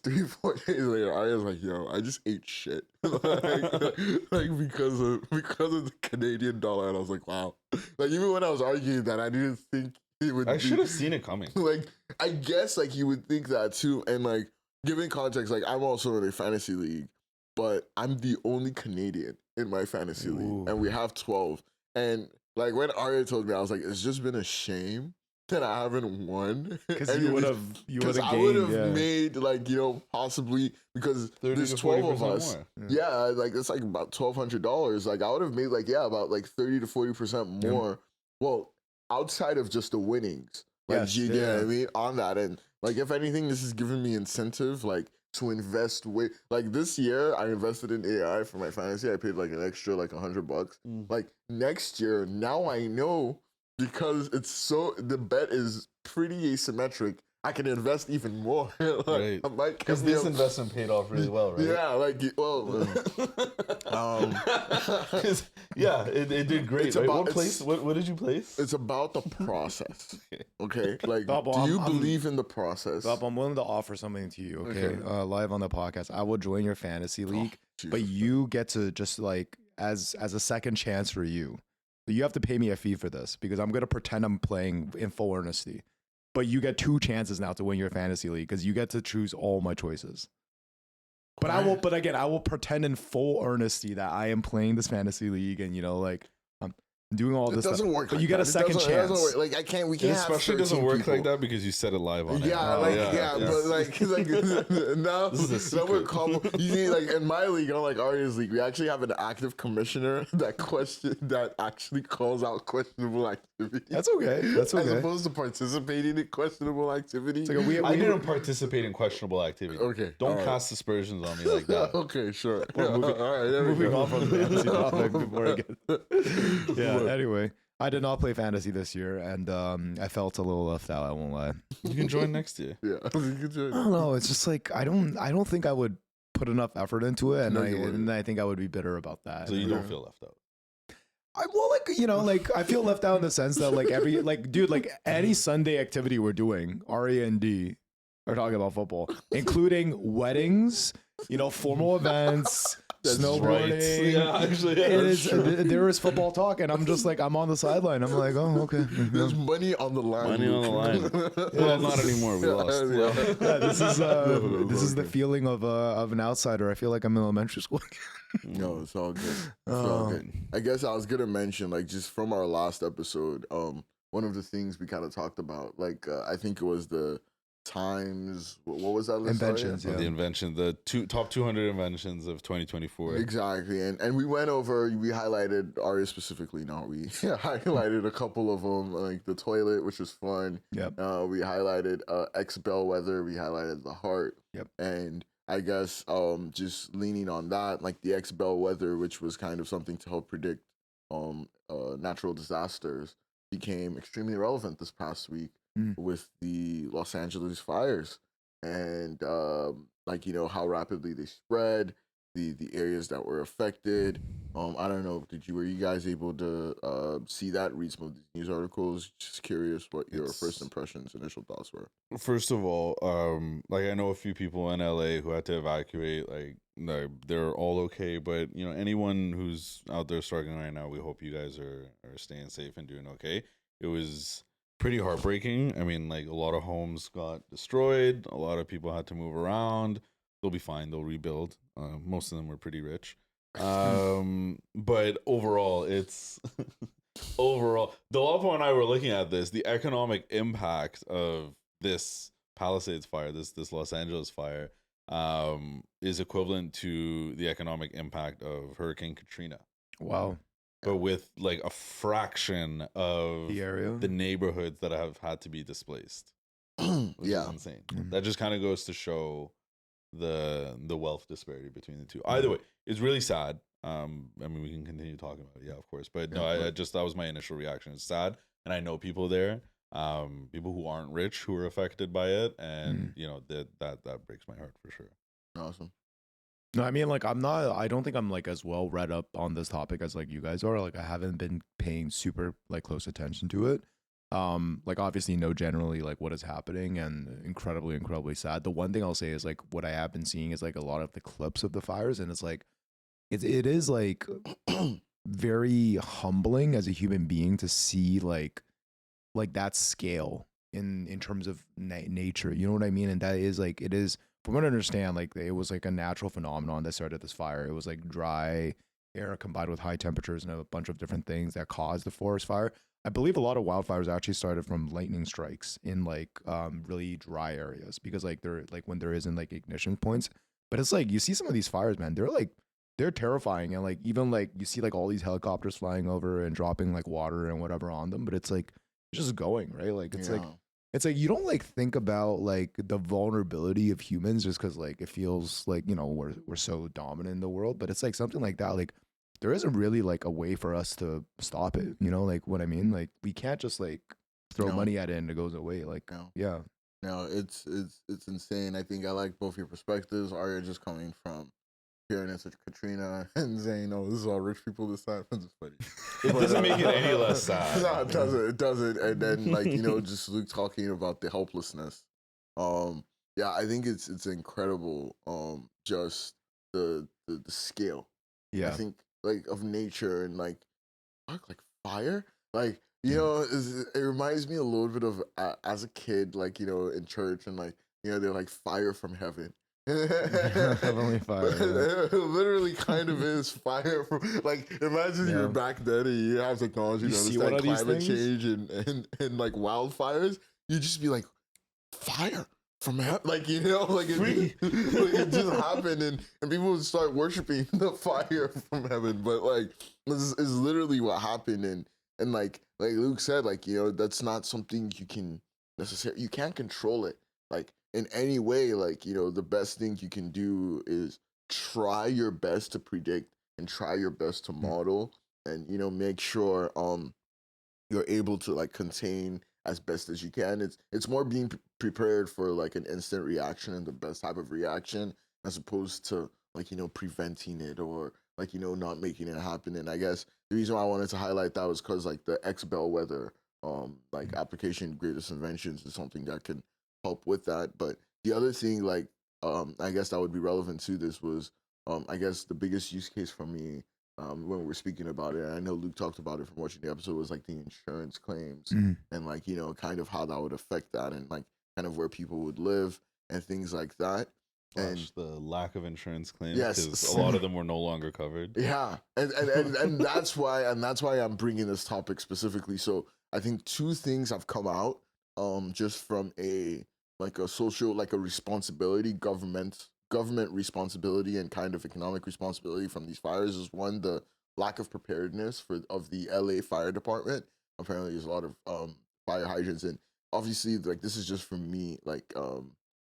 [SPEAKER 3] later, I was like, I just ate shit. like because of the Canadian dollar. And I was like, wow. Like even when I was arguing that, I didn't think it would
[SPEAKER 1] I should have seen it coming.
[SPEAKER 3] Like, I guess like you would think that too. And like giving context, like I'm also in a fantasy league, but I'm the only Canadian in my fantasy league. And we have 12. And like when Arya told me, I was like, it's just been a shame that I haven't won.
[SPEAKER 2] Because you would have gained.
[SPEAKER 3] I would have made like possibly, because
[SPEAKER 1] 30
[SPEAKER 3] there's
[SPEAKER 1] to
[SPEAKER 3] 12 of
[SPEAKER 1] 40%
[SPEAKER 3] us.
[SPEAKER 1] more.
[SPEAKER 3] Yeah, like it's like about $1,200. Like I would have made like about like 30 to 40% more. Well, outside of just the winnings, like
[SPEAKER 2] Yes,
[SPEAKER 3] you know what I mean, on that. And like if anything, this has given me incentive like to invest like this year I invested in AI for my fantasy. I paid like an extra like $100. Like next year, now I know, because the bet is pretty asymmetric, I can invest even more.
[SPEAKER 1] Right. Because this investment paid off really well, right?
[SPEAKER 3] Yeah, like
[SPEAKER 1] yeah, it did great. Right? What place? What did you place?
[SPEAKER 3] It's about the process. Okay, like
[SPEAKER 2] Bob,
[SPEAKER 3] do you believe in the process?
[SPEAKER 2] Bob, I'm willing to offer something to you. Okay, live on the podcast, I will join your fantasy league, but you get to just like as a second chance for you. You have to pay me a fee for this because I'm gonna pretend I'm playing in full earnesty. But you get 2 chances now to win your fantasy league because you get to choose all my choices. But I will pretend in full earnesty that I am playing this fantasy league and like I'm doing all this stuff.
[SPEAKER 3] It doesn't work.
[SPEAKER 2] But
[SPEAKER 3] like
[SPEAKER 2] you get a second chance.
[SPEAKER 3] It doesn't work. Like we can't.
[SPEAKER 1] It especially doesn't work
[SPEAKER 3] people.
[SPEAKER 1] like that because you said it live on it.
[SPEAKER 3] Yeah, but like now,
[SPEAKER 1] this is a
[SPEAKER 3] now we're you see, like in my league, like Arya's league, we actually have an active commissioner that actually calls out questionable activity.
[SPEAKER 2] That's okay. That's okay.
[SPEAKER 3] As opposed to participating in questionable activity.
[SPEAKER 1] Like I didn't participate in questionable activity.
[SPEAKER 3] Okay,
[SPEAKER 1] don't cast aspersions on me like that.
[SPEAKER 3] Okay, sure.
[SPEAKER 2] Well,
[SPEAKER 3] all right,
[SPEAKER 2] moving on from the fantasy topic before I get. Yeah. Anyway. I did not play fantasy this year, and I felt a little left out. I won't lie.
[SPEAKER 1] You can join next year.
[SPEAKER 3] Yeah, you can join.
[SPEAKER 2] I don't know. It's just like I don't think I would put enough effort into it, and I think I would be bitter about that.
[SPEAKER 1] So you don't feel left out.
[SPEAKER 2] I feel left out in the sense that dude, any Sunday activity we're doing, Arya and D are talking about football, including weddings, formal events. Snowboarding.
[SPEAKER 1] Right. Yeah, actually,
[SPEAKER 2] there is football talk, and I'm just like, I'm on the sideline. I'm like, oh, okay.
[SPEAKER 3] There's money on the line.
[SPEAKER 1] Money on the line. Well, not anymore. We lost.
[SPEAKER 2] Yeah, this is the feeling of an outsider. I feel like I'm in elementary school.
[SPEAKER 3] No, it's all good. It's all good. I guess I was gonna mention, like, just from our last episode, one of the things we kind of talked about, like, I think it was the times, what was that list?
[SPEAKER 2] Inventions,
[SPEAKER 1] The invention, the top 200 inventions of 2024.
[SPEAKER 3] Exactly, and we went over, we highlighted Arya specifically. No, we highlighted a couple of them, like the toilet, which was fun.
[SPEAKER 2] Yep.
[SPEAKER 3] We highlighted X Bellwether. We highlighted the heart.
[SPEAKER 2] Yep.
[SPEAKER 3] And I guess just leaning on that, like the X Bellwether, which was kind of something to help predict natural disasters, became extremely relevant this past week. With the Los Angeles fires and how rapidly they spread, the areas that were affected. I don't know, were you guys able to see that, read some of these news articles? Just curious what your first impressions, initial thoughts were.
[SPEAKER 1] First of all, I know a few people in LA who had to evacuate. Like they're all okay, but anyone who's out there struggling right now, we hope you guys are staying safe and doing okay. It was pretty heartbreaking. I mean, like, a lot of homes got destroyed. A lot of people had to move around. They'll be fine. They'll rebuild. Most of them were pretty rich. But overall, Dolapo and I were looking at this, the economic impact of this Palisades fire, this Los Angeles fire, is equivalent to the economic impact of Hurricane Katrina,
[SPEAKER 2] Wow.
[SPEAKER 1] but with like a fraction of
[SPEAKER 2] The area.
[SPEAKER 1] the neighborhoods that have had to be displaced. Which is insane. That just kind of goes to show the wealth disparity between the two. Either way, it's really sad. I mean, we can continue talking about it, yeah, of course. But no, I just, that was my initial reaction. It's sad, and I know people there, people who aren't rich who are affected by it, and you know that breaks my heart for sure.
[SPEAKER 3] Awesome.
[SPEAKER 2] No, I mean, like, I don't think I'm like as well read up on this topic as like you guys are. Like, I haven't been paying super like close attention to it. Like, obviously know generally like what is happening, and incredibly sad. The one thing I'll say is like what I have been seeing is like a lot of the clips of the fires, and it's like it is like very humbling as a human being to see like that scale in terms of nature. You know what I mean? And that is like, it is, from what I understand, like it was like a natural phenomenon that started this fire. It was like dry air combined with high temperatures and a bunch of different things that caused the forest fire. I believe a lot of wildfires actually started from lightning strikes in like really dry areas, because like they're like when there isn't like ignition points. But it's like you see some of these fires, man, they're terrifying, and like even like you see like all these helicopters flying over and dropping like water and whatever on them, but it's like it's just going, right? Like it's like you don't like think about like the vulnerability of humans just because like it feels like, you know, we're so dominant in the world, but it's like something like that, like there isn't really like a way for us to stop it, you know, like what I mean? Like we can't just like throw money at it and it goes away. Like yeah.
[SPEAKER 3] No, it's insane. I think I like both your perspectives. Arya just coming from hearing it such Katrina and saying, "Oh, this is all rich people this time." It's funny.
[SPEAKER 1] It doesn't make it any less sad.
[SPEAKER 3] No, it doesn't. It doesn't. And then like, you know, just Luke talking about the helplessness. Yeah, I think it's incredible. Just the scale.
[SPEAKER 2] Yeah.
[SPEAKER 3] I think like of nature and like fire. Like, you know, it reminds me a little bit of as a kid, like, you know, in church, and like, you know, they're like fire from heaven.
[SPEAKER 2] Heavenly fire.
[SPEAKER 3] It literally kind of is fire from, like, imagine you're back then and you have technology to understand climate change and like wildfires. You'd just be like, fire from heaven, like, you know, like it just happened, and people would start worshiping the fire from heaven. But like this is literally what happened, and like Luke said, like, you know, that's not something you can necessarily, you can't control it like in any way. Like, you know, the best thing you can do is try your best to predict and try your best to model, and, you know, make sure you're able to like contain as best as you can. It's more being prepared for like an instant reaction and the best type of reaction, as opposed to like, you know, preventing it or like, you know, not making it happen. And I guess the reason why I wanted to highlight that was because like the Bellwether like application greatest inventions is something that can help with that. But the other thing, like I guess that would be relevant to this was I guess the biggest use case for me when we're speaking about it, and I know Luke talked about it from watching the episode, was like the insurance claims and like, you know, kind of how that would affect that, and like kind of where people would live and things like that. And
[SPEAKER 1] the lack of insurance claims,
[SPEAKER 3] yes,
[SPEAKER 1] because a lot of them were no longer covered.
[SPEAKER 3] Yeah, and that's why I'm bringing this topic specifically. So I think two things have come out just from a social, like a responsibility, government responsibility and kind of economic responsibility from these fires. Is one, the lack of preparedness of the LA fire department. Apparently there's a lot of fire hydrants, and obviously like this is just from me like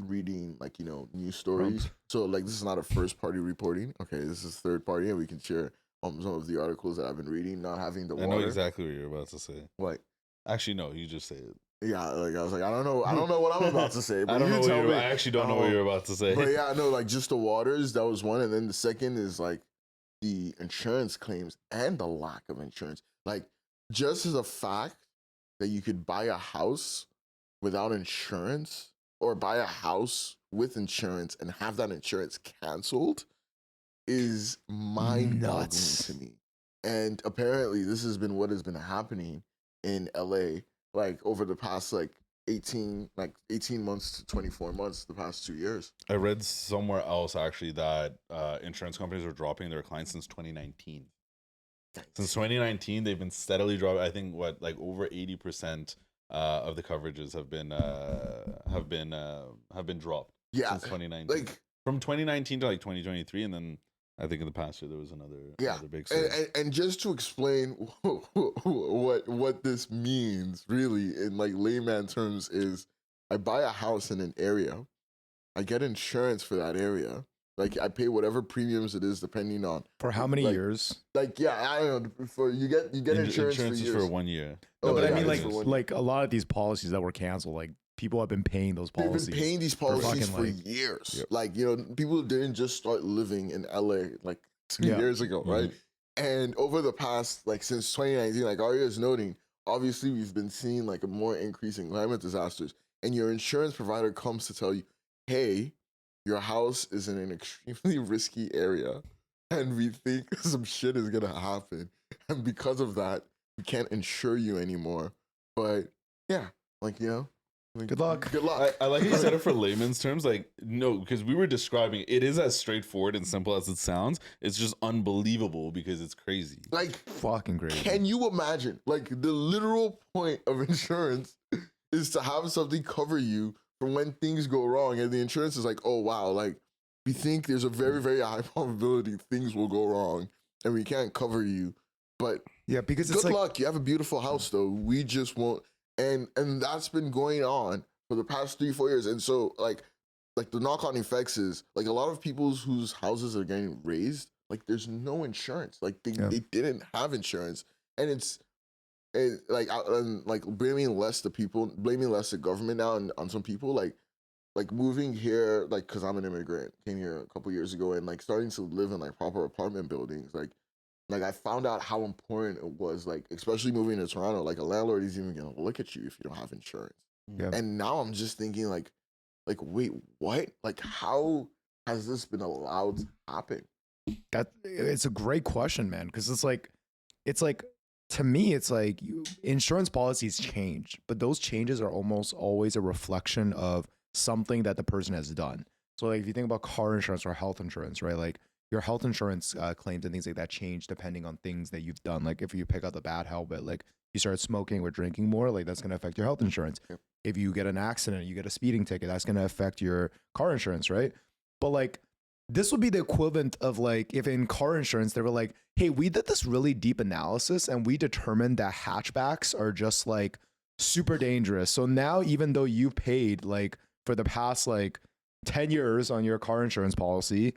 [SPEAKER 3] reading like, you know, news stories. So like this is not a first party reporting. Okay, this is third party, and we can share some of the articles that I've been reading. Not having the water.
[SPEAKER 1] I know exactly what you're about to say.
[SPEAKER 3] What?
[SPEAKER 1] Actually, no, you just say it.
[SPEAKER 3] Yeah, like I was like, I don't know what I'm about to say. But
[SPEAKER 1] I don't know. I actually don't know what you're about to say.
[SPEAKER 3] But yeah, no, like just the waters. That was one, and then the second is like the insurance claims and the lack of insurance. Like just as a fact that you could buy a house without insurance, or buy a house with insurance and have that insurance canceled, is mind-boggling to me. And apparently this has been what has been happening in LA like over the past like 18 months to 24 months, the past 2 years.
[SPEAKER 1] I read somewhere else actually that insurance companies are dropping their clients since 2019. Since 2019, they've been steadily dropping, I think, over 80% of the coverages have been dropped
[SPEAKER 3] Yeah,
[SPEAKER 1] since 2019.
[SPEAKER 3] like
[SPEAKER 1] From 2019 to like 2023, and then I think in the past year there was another big surge.
[SPEAKER 3] and just to explain what this means really in like layman terms is, I buy a house in an area, I get insurance for that area. Like I pay whatever premiums it is depending on
[SPEAKER 2] For how many years?
[SPEAKER 3] Like I don't know. For you get insurance for
[SPEAKER 1] is
[SPEAKER 3] years.
[SPEAKER 1] for 1 year.
[SPEAKER 2] No, but I mean,
[SPEAKER 3] it's for 1 year.
[SPEAKER 2] like a lot of these policies that were canceled, like people have been paying those
[SPEAKER 3] They've
[SPEAKER 2] policies.
[SPEAKER 3] been paying these policies for
[SPEAKER 2] fucking, like-
[SPEAKER 3] years.
[SPEAKER 1] Yep.
[SPEAKER 3] Like, you know, people didn't just start living in LA like 2
[SPEAKER 2] Yeah.
[SPEAKER 3] years ago, right? And over the past, like since 2019, like Arya is noting, obviously we've been seeing like a more increase in climate disasters. And your insurance provider comes to tell you, hey, your house is in an extremely risky area. And we think some shit is gonna happen. And because of that, we can't insure you anymore. But yeah, like, you know. Like,
[SPEAKER 2] Good luck.
[SPEAKER 3] Good luck.
[SPEAKER 1] I like how you said it for layman's terms. Like, no, because we were describing it is as straightforward and simple as it sounds. It's just unbelievable because it's crazy.
[SPEAKER 3] Like,
[SPEAKER 2] Fucking crazy.
[SPEAKER 3] can you imagine? Like, the literal point of insurance is to have something cover you for when things go wrong. And the insurance is like, oh, wow, like, we think there's a very, very high probability things will go wrong and we can't cover you. But
[SPEAKER 2] Yeah, because it's
[SPEAKER 3] good
[SPEAKER 2] like
[SPEAKER 3] luck. You have a beautiful house, though. We just won't. And that's been going on for the past 3-4 years. And so, like the knock-on effects is, like, a lot of people whose houses are getting raised, like, there's no insurance. Like, they didn't have insurance. And it's blaming less the government now on some people, like moving here, like, because I'm an immigrant, came here a couple years ago, and like starting to live in like proper apartment buildings, like I found out how important it was, like especially moving to Toronto, like a landlord isn't even gonna look at you if you don't have insurance.
[SPEAKER 2] Yeah.
[SPEAKER 3] And now I'm just thinking like wait, what? Like, how has this been allowed to happen?
[SPEAKER 2] that. It's a great question, man. Because it's like to me, it's like insurance policies change, but those changes are almost always a reflection of something that the person has done. So like if you think about car insurance or health insurance, right? Like your health insurance claims and things like that change depending on things that you've done. Like if you pick up the bad habit, like you start smoking or drinking more, like that's going to affect your health insurance.
[SPEAKER 3] Yep.
[SPEAKER 2] If you get an accident, you get a speeding ticket, that's going to affect your car insurance, right? But like this would be the equivalent of like if in car insurance they were like, hey, we did this really deep analysis and we determined that hatchbacks are just like super dangerous. So now even though you paid like for the past like 10 years on your car insurance policy,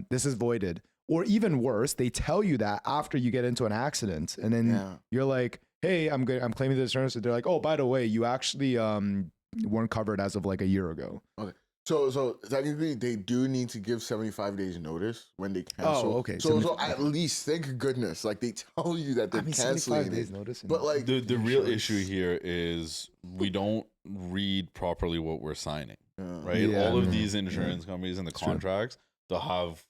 [SPEAKER 2] this is voided. Or even worse, they tell you that after you get into an accident, and then you're like, hey, I'm claiming the insurance. And they're like, oh, by the way, you actually weren't covered as of like a year ago.
[SPEAKER 3] Okay. So technically, they do need to give 75 days notice when they cancel.
[SPEAKER 2] Oh, okay.
[SPEAKER 3] So at least, thank goodness, like they tell you that they're canceling
[SPEAKER 2] 75 days
[SPEAKER 3] it.
[SPEAKER 2] notice.
[SPEAKER 3] But like
[SPEAKER 1] The real issue here is we don't read properly what we're signing, right?
[SPEAKER 2] Yeah.
[SPEAKER 1] All of these insurance companies and the
[SPEAKER 2] It's true.
[SPEAKER 1] contracts, they'll have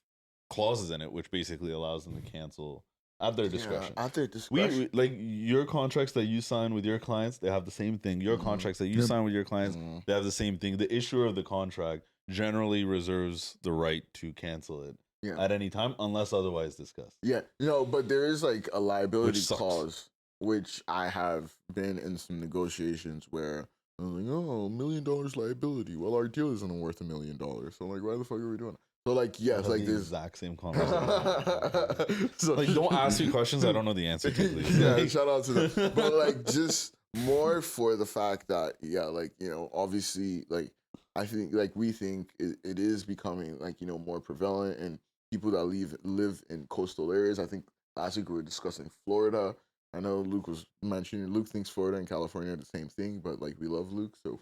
[SPEAKER 1] clauses in it which basically allows them to cancel at their discretion.
[SPEAKER 3] at their discretion.
[SPEAKER 1] We like your contracts that you sign with your clients, they have the same thing. Your contracts that you sign with your clients, they have the same thing. The issuer of the contract generally reserves the right to cancel it at any time unless otherwise discussed.
[SPEAKER 3] Yeah, no, but there is like a liability
[SPEAKER 1] Which sucks.
[SPEAKER 3] clause, which I have been in some negotiations where I was like, oh, $1 million liability. Well, our deal isn't worth $1 million. So I'm like, why the fuck are we doing it? So like, yes,
[SPEAKER 1] That's
[SPEAKER 3] like
[SPEAKER 1] the
[SPEAKER 3] this.
[SPEAKER 1] exact same conversation.
[SPEAKER 3] So
[SPEAKER 1] Like, don't ask me questions I don't know the answer to, please.
[SPEAKER 3] yeah, shout out to them. But like, just more for the fact that, like, you know, obviously, like, I think, like, we think it is becoming, like, you know, more prevalent, and people that live in coastal areas. I think last week we were discussing Florida. I know Luke was mentioning, Luke thinks Florida and California are the same thing, but like, we love Luke, so.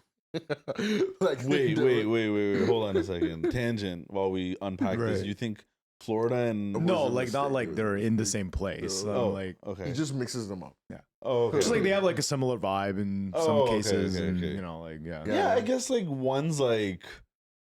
[SPEAKER 3] Like,
[SPEAKER 1] Wait. Hold on a second. Tangent while we unpack this.
[SPEAKER 2] Right.
[SPEAKER 1] You think Florida and
[SPEAKER 2] No,
[SPEAKER 3] was a
[SPEAKER 2] like not
[SPEAKER 3] mistake.
[SPEAKER 2] like they're in the same place.
[SPEAKER 1] Oh,
[SPEAKER 2] Like
[SPEAKER 1] okay.
[SPEAKER 3] He just mixes them up.
[SPEAKER 1] Oh, okay.
[SPEAKER 2] just like they have like a similar vibe in some
[SPEAKER 1] Oh, okay,
[SPEAKER 2] cases,
[SPEAKER 1] okay,
[SPEAKER 2] and
[SPEAKER 1] okay.
[SPEAKER 2] you know, like
[SPEAKER 1] Yeah, I guess like one's like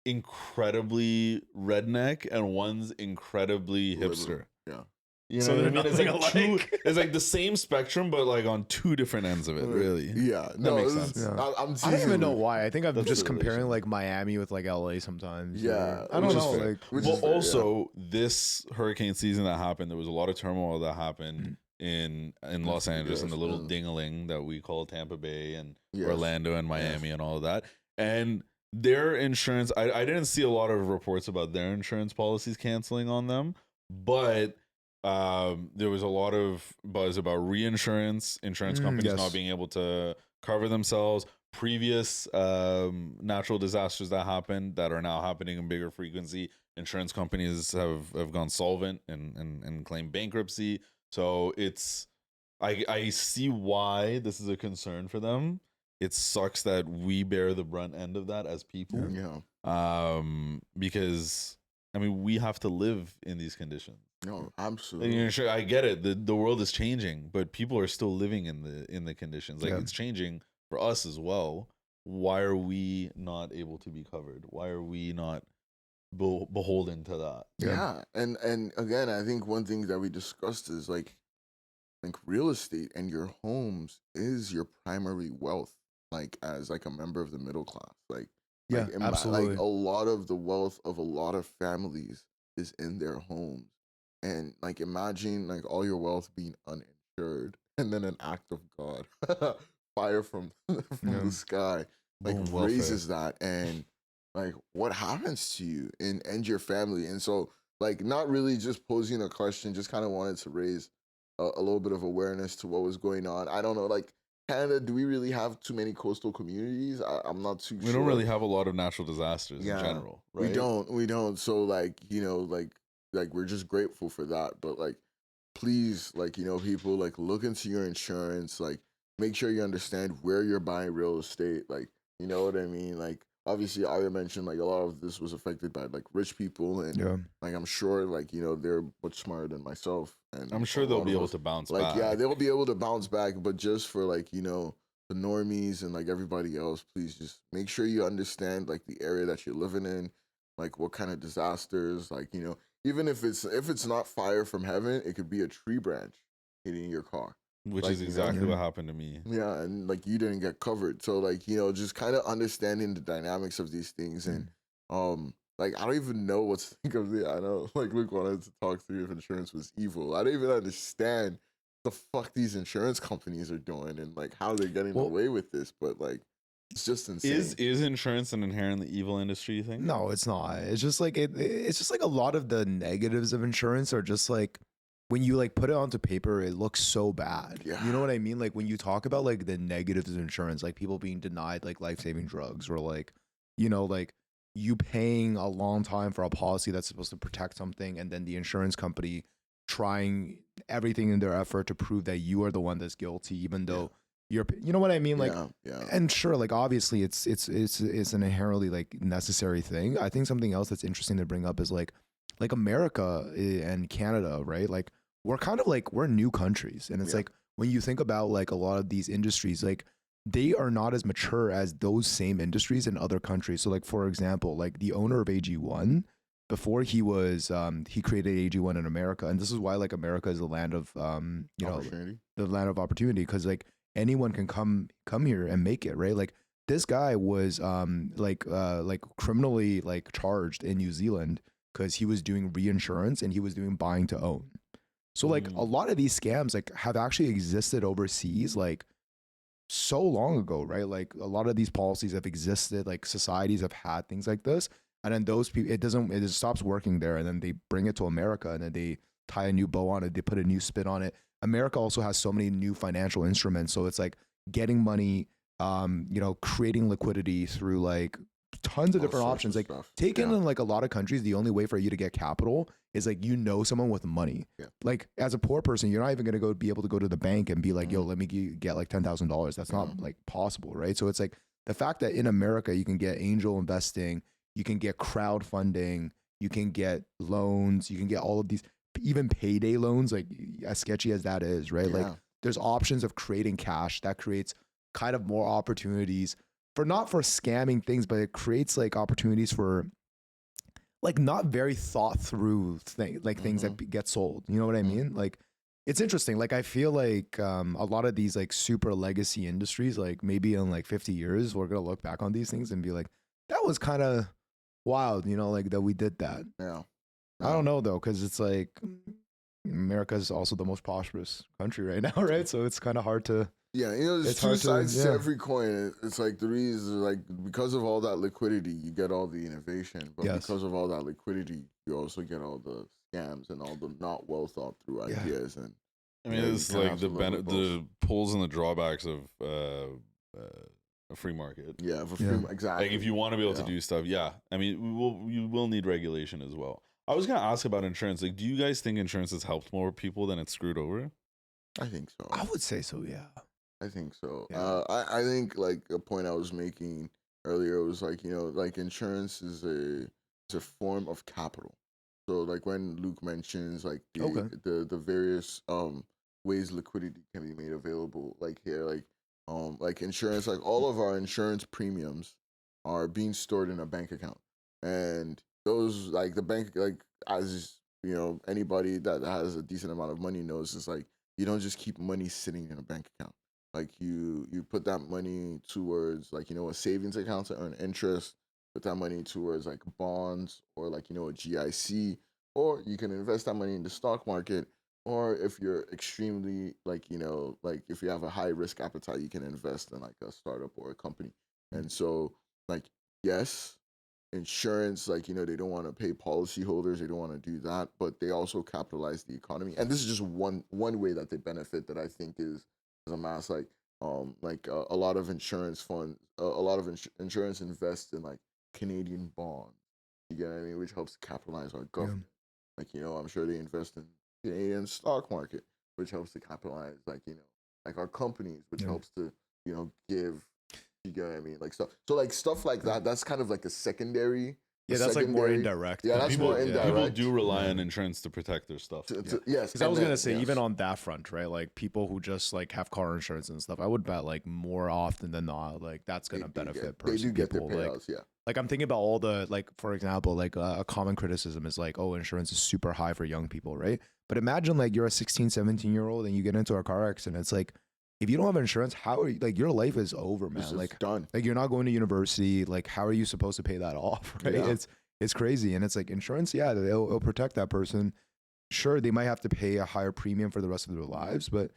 [SPEAKER 1] incredibly redneck and one's incredibly hipster.
[SPEAKER 3] Yeah.
[SPEAKER 1] You know
[SPEAKER 2] So
[SPEAKER 1] what I
[SPEAKER 2] they're
[SPEAKER 1] mean? It's like
[SPEAKER 2] nothing alike.
[SPEAKER 1] it's like the same spectrum, but like on two different ends of it. Really?
[SPEAKER 3] Yeah. No,
[SPEAKER 1] makes
[SPEAKER 3] it's-
[SPEAKER 1] sense.
[SPEAKER 2] Yeah.
[SPEAKER 3] I'm
[SPEAKER 2] I don't even know
[SPEAKER 3] teasing
[SPEAKER 2] why. I think I'm
[SPEAKER 1] That's
[SPEAKER 2] just
[SPEAKER 1] the
[SPEAKER 2] comparing
[SPEAKER 1] relation.
[SPEAKER 2] like Miami with like LA sometimes.
[SPEAKER 3] Yeah,
[SPEAKER 2] or- I don't
[SPEAKER 3] which is
[SPEAKER 2] know.
[SPEAKER 3] fair.
[SPEAKER 2] Like
[SPEAKER 3] Which
[SPEAKER 1] Well,
[SPEAKER 3] is fair,
[SPEAKER 1] also this hurricane season that happened, there was a lot of turmoil that happened in Los Angeles, in the little
[SPEAKER 3] yeah.
[SPEAKER 1] ding-a-ling that we call Tampa Bay and
[SPEAKER 3] Yes.
[SPEAKER 1] Orlando and Miami and all of that. And their insurance, I didn't see a lot of reports about their insurance policies canceling on them, but there was a lot of buzz about reinsurance, insurance companies
[SPEAKER 2] yes.
[SPEAKER 1] not being able to cover themselves, previous natural disasters that happened that are now happening in bigger frequency. Insurance companies have gone solvent and claimed bankruptcy. So it's I see why this is a concern for them. It sucks that we bear the brunt end of that as people.
[SPEAKER 3] Yeah.
[SPEAKER 1] Because I mean we have to live in these conditions.
[SPEAKER 3] No,
[SPEAKER 1] And,
[SPEAKER 3] absolutely.
[SPEAKER 1] you know, sure, I get it. The world is changing, but people are still living in the conditions. Like
[SPEAKER 2] Yeah.
[SPEAKER 1] it's changing for us as well. Why are we not able to be covered? Why are we not beholden to that?
[SPEAKER 3] Yeah. And again, I think one thing that we discussed is like real estate and your homes is your primary wealth, like as like a member of the middle class.
[SPEAKER 2] Yeah, absolutely.
[SPEAKER 3] Like a lot of the wealth of a lot of families is in their homes. And like imagine like all your wealth being uninsured and then an act of God. Fire from
[SPEAKER 2] Yeah.
[SPEAKER 3] the sky like
[SPEAKER 1] Boom, welfare.
[SPEAKER 3] raises that, and like what happens to you and your family. And so like not really just posing a question, just kind of wanted to raise a little bit of awareness to what was going on. I don't know, like Canada, do we really have too many coastal communities? I'm not too sure.
[SPEAKER 1] We don't really have a lot of natural disasters
[SPEAKER 3] Yeah,
[SPEAKER 1] in general, right?
[SPEAKER 3] We don't. So like, you know, like we're just grateful for that. But like, please, like, you know, people like look into your insurance, like make sure you understand where you're buying real estate. Like, you know what I mean? Like obviously Arya mentioned like a lot of this was affected by like rich people, and
[SPEAKER 2] Yeah.
[SPEAKER 3] like I'm sure like, you know, they're much smarter than myself. And
[SPEAKER 1] I'm sure
[SPEAKER 3] a
[SPEAKER 1] they'll
[SPEAKER 3] lot
[SPEAKER 1] be
[SPEAKER 3] of
[SPEAKER 1] able
[SPEAKER 3] us.
[SPEAKER 1] to bounce
[SPEAKER 3] Like,
[SPEAKER 1] back.
[SPEAKER 3] yeah, they'll be able to bounce back, but just for like, you know, the normies and like everybody else, please just make sure you understand like the area that you're living in, like what kind of disasters, like, you know, even if it's not fire from heaven, it could be a tree branch hitting your car.
[SPEAKER 1] Which
[SPEAKER 3] like,
[SPEAKER 1] is
[SPEAKER 3] you know,
[SPEAKER 1] exactly
[SPEAKER 2] yeah.
[SPEAKER 1] what happened to me.
[SPEAKER 3] Yeah, and like you didn't get covered. So like, you know, just kind of understanding the dynamics of these things. And like I don't even know what to think of it. I know like Luke wanted to talk through if insurance was evil. I don't even understand the fuck these insurance companies are doing and like how they're getting
[SPEAKER 2] Well-
[SPEAKER 3] away with this, but like it's just insane.
[SPEAKER 1] Is insurance an inherently evil industry, you think?
[SPEAKER 2] No, it's not. It's just like it's just like a lot of the negatives of insurance are just like when you like put it onto paper, it looks so bad.
[SPEAKER 3] Yeah.
[SPEAKER 2] You know what I mean? Like when you talk about like the negatives of insurance, like people being denied like life-saving drugs, or like, you know, like you paying a long time for a policy that's supposed to protect something, and then the insurance company trying everything in their effort to prove that you are the one that's guilty, even though you're, you know what I mean? Like,
[SPEAKER 3] yeah.
[SPEAKER 2] and sure, like obviously it's an inherently like necessary thing. I think something else that's interesting to bring up is like America and Canada, right? Like we're kind of like we're new countries, and it's
[SPEAKER 3] Yeah.
[SPEAKER 2] like when you think about like a lot of these industries, like they are not as mature as those same industries in other countries. So like for example, like the owner of AG1, before he was he created AG1 in America, and this is why like America is the land of you know,
[SPEAKER 3] Opportunity.
[SPEAKER 2] the land of opportunity, because like anyone can come here and make it, right? Like this guy was like criminally like charged in New Zealand because he was doing reinsurance and he was doing buying to own. So like a lot of these scams like have actually existed overseas like so long ago, right? Like a lot of these policies have existed, like societies have had things like this, and then those people, it just stops working there, and then they bring it to America, and then they tie a new bow on it, they put a new spin on it. America also has so many new financial instruments, so it's like getting money, you know, creating liquidity through like tons of
[SPEAKER 3] All
[SPEAKER 2] different
[SPEAKER 3] sorts
[SPEAKER 2] options.
[SPEAKER 3] of
[SPEAKER 2] Like
[SPEAKER 3] stuff.
[SPEAKER 2] taken
[SPEAKER 3] Yeah.
[SPEAKER 2] in like a lot of countries, the only way for you to get capital is like, you know, someone with money.
[SPEAKER 3] Yeah.
[SPEAKER 2] Like as a poor person, you're not even going to be able to go to the bank and be like, yo, let me get like $10,000. That's not like possible. Right. So it's like the fact that in America, you can get angel investing, you can get crowdfunding, you can get loans, you can get all of these, even payday loans, like as sketchy as that is, right? Like
[SPEAKER 3] Yeah.
[SPEAKER 2] there's options of creating cash that creates kind of more opportunities for, not for scamming things, but it creates like opportunities for like not very thought through things that get sold. You know what I mean? Like it's interesting. Like I feel like a lot of these like super legacy industries, like maybe in like 50 years, we're gonna look back on these things and be like, that was kind of wild, you know, like that we did that.
[SPEAKER 3] Yeah.
[SPEAKER 2] I don't know though, because it's like America is also the most prosperous country right now, right? So it's kind of hard to.
[SPEAKER 3] Yeah, there's
[SPEAKER 2] It's
[SPEAKER 3] two
[SPEAKER 2] hard to-
[SPEAKER 3] sides to
[SPEAKER 2] yeah.
[SPEAKER 3] every coin. It's like the reason, like because of all that liquidity, you get all the innovation, but
[SPEAKER 2] Yes.
[SPEAKER 3] because of all that liquidity, you also get all the scams and all the not well thought through
[SPEAKER 2] Yeah.
[SPEAKER 3] ideas. And
[SPEAKER 1] I mean,
[SPEAKER 3] Yeah, you
[SPEAKER 1] it's
[SPEAKER 3] kinda
[SPEAKER 1] like
[SPEAKER 3] have
[SPEAKER 1] the
[SPEAKER 3] to live with
[SPEAKER 1] the pulls and the drawbacks of a free market.
[SPEAKER 3] yeah, for
[SPEAKER 2] Yeah.
[SPEAKER 3] free, exactly.
[SPEAKER 1] Like if you want to be able to
[SPEAKER 3] Yeah.
[SPEAKER 1] do stuff, yeah. I mean, you will need regulation as well. I was gonna ask about insurance. Like, do you guys think insurance has helped more people than it's screwed over?
[SPEAKER 3] I think so.
[SPEAKER 2] I would say so. Yeah.
[SPEAKER 3] I think so.
[SPEAKER 2] Yeah.
[SPEAKER 3] I think like a point I was making earlier was like like insurance is a form of capital. So like when Luke mentions like
[SPEAKER 2] Okay.
[SPEAKER 3] the various ways liquidity can be made available, like here like insurance, like all of our insurance premiums are being stored in a bank account, and those like the bank, like as anybody that has a decent amount of money knows, is like you don't just keep money sitting in a bank account. Like you put that money towards like a savings account to earn interest. Put that money towards like bonds or like a GIC, or you can invest that money in the stock market. Or if you're extremely like like if you have a high risk appetite, you can invest in like a startup or a company. And so like yes, insurance, like they don't want to pay policyholders, they don't want to do that, but they also capitalize the economy. And this is just one way that they benefit that I think is a mass, like a lot of insurance funds, a lot of insurance invests in like Canadian bonds, you get what I mean, which helps capitalize our government. Like I'm sure they invest in Canadian stock market, which helps to capitalize like like our companies, which helps to give, you get what I mean, like stuff. So like stuff like that, that's kind of like a secondary.
[SPEAKER 2] Yeah, that's like more
[SPEAKER 3] secondary-
[SPEAKER 2] indirect.
[SPEAKER 3] Yeah,
[SPEAKER 2] but
[SPEAKER 3] that's
[SPEAKER 1] People,
[SPEAKER 3] more indirect.
[SPEAKER 1] people do rely
[SPEAKER 2] Yeah.
[SPEAKER 1] on insurance to protect their stuff.
[SPEAKER 3] Yes,
[SPEAKER 2] Because I was
[SPEAKER 3] and
[SPEAKER 2] gonna
[SPEAKER 3] then-
[SPEAKER 2] say,
[SPEAKER 3] yes.
[SPEAKER 2] even on that front, right? Like people who just like have car insurance and stuff, I would bet like more often than not, like that's gonna benefit
[SPEAKER 3] They do get their
[SPEAKER 2] people. Like,
[SPEAKER 3] payouts, yeah.
[SPEAKER 2] like I'm thinking about all the like, for example, like a common criticism is like, oh, insurance is super high for young people, right? But imagine like you're a 16, 17-year-old and you get into a car accident. It's like if you don't have insurance, how are you, like your life is over, man.
[SPEAKER 3] This is
[SPEAKER 2] Like
[SPEAKER 3] done.
[SPEAKER 2] like you're not going to university. Like how are you supposed to pay that off? Right?
[SPEAKER 3] Yeah.
[SPEAKER 2] It's crazy. And it's like insurance, yeah, it'll protect that person. Sure, they might have to pay a higher premium for the rest of their lives, but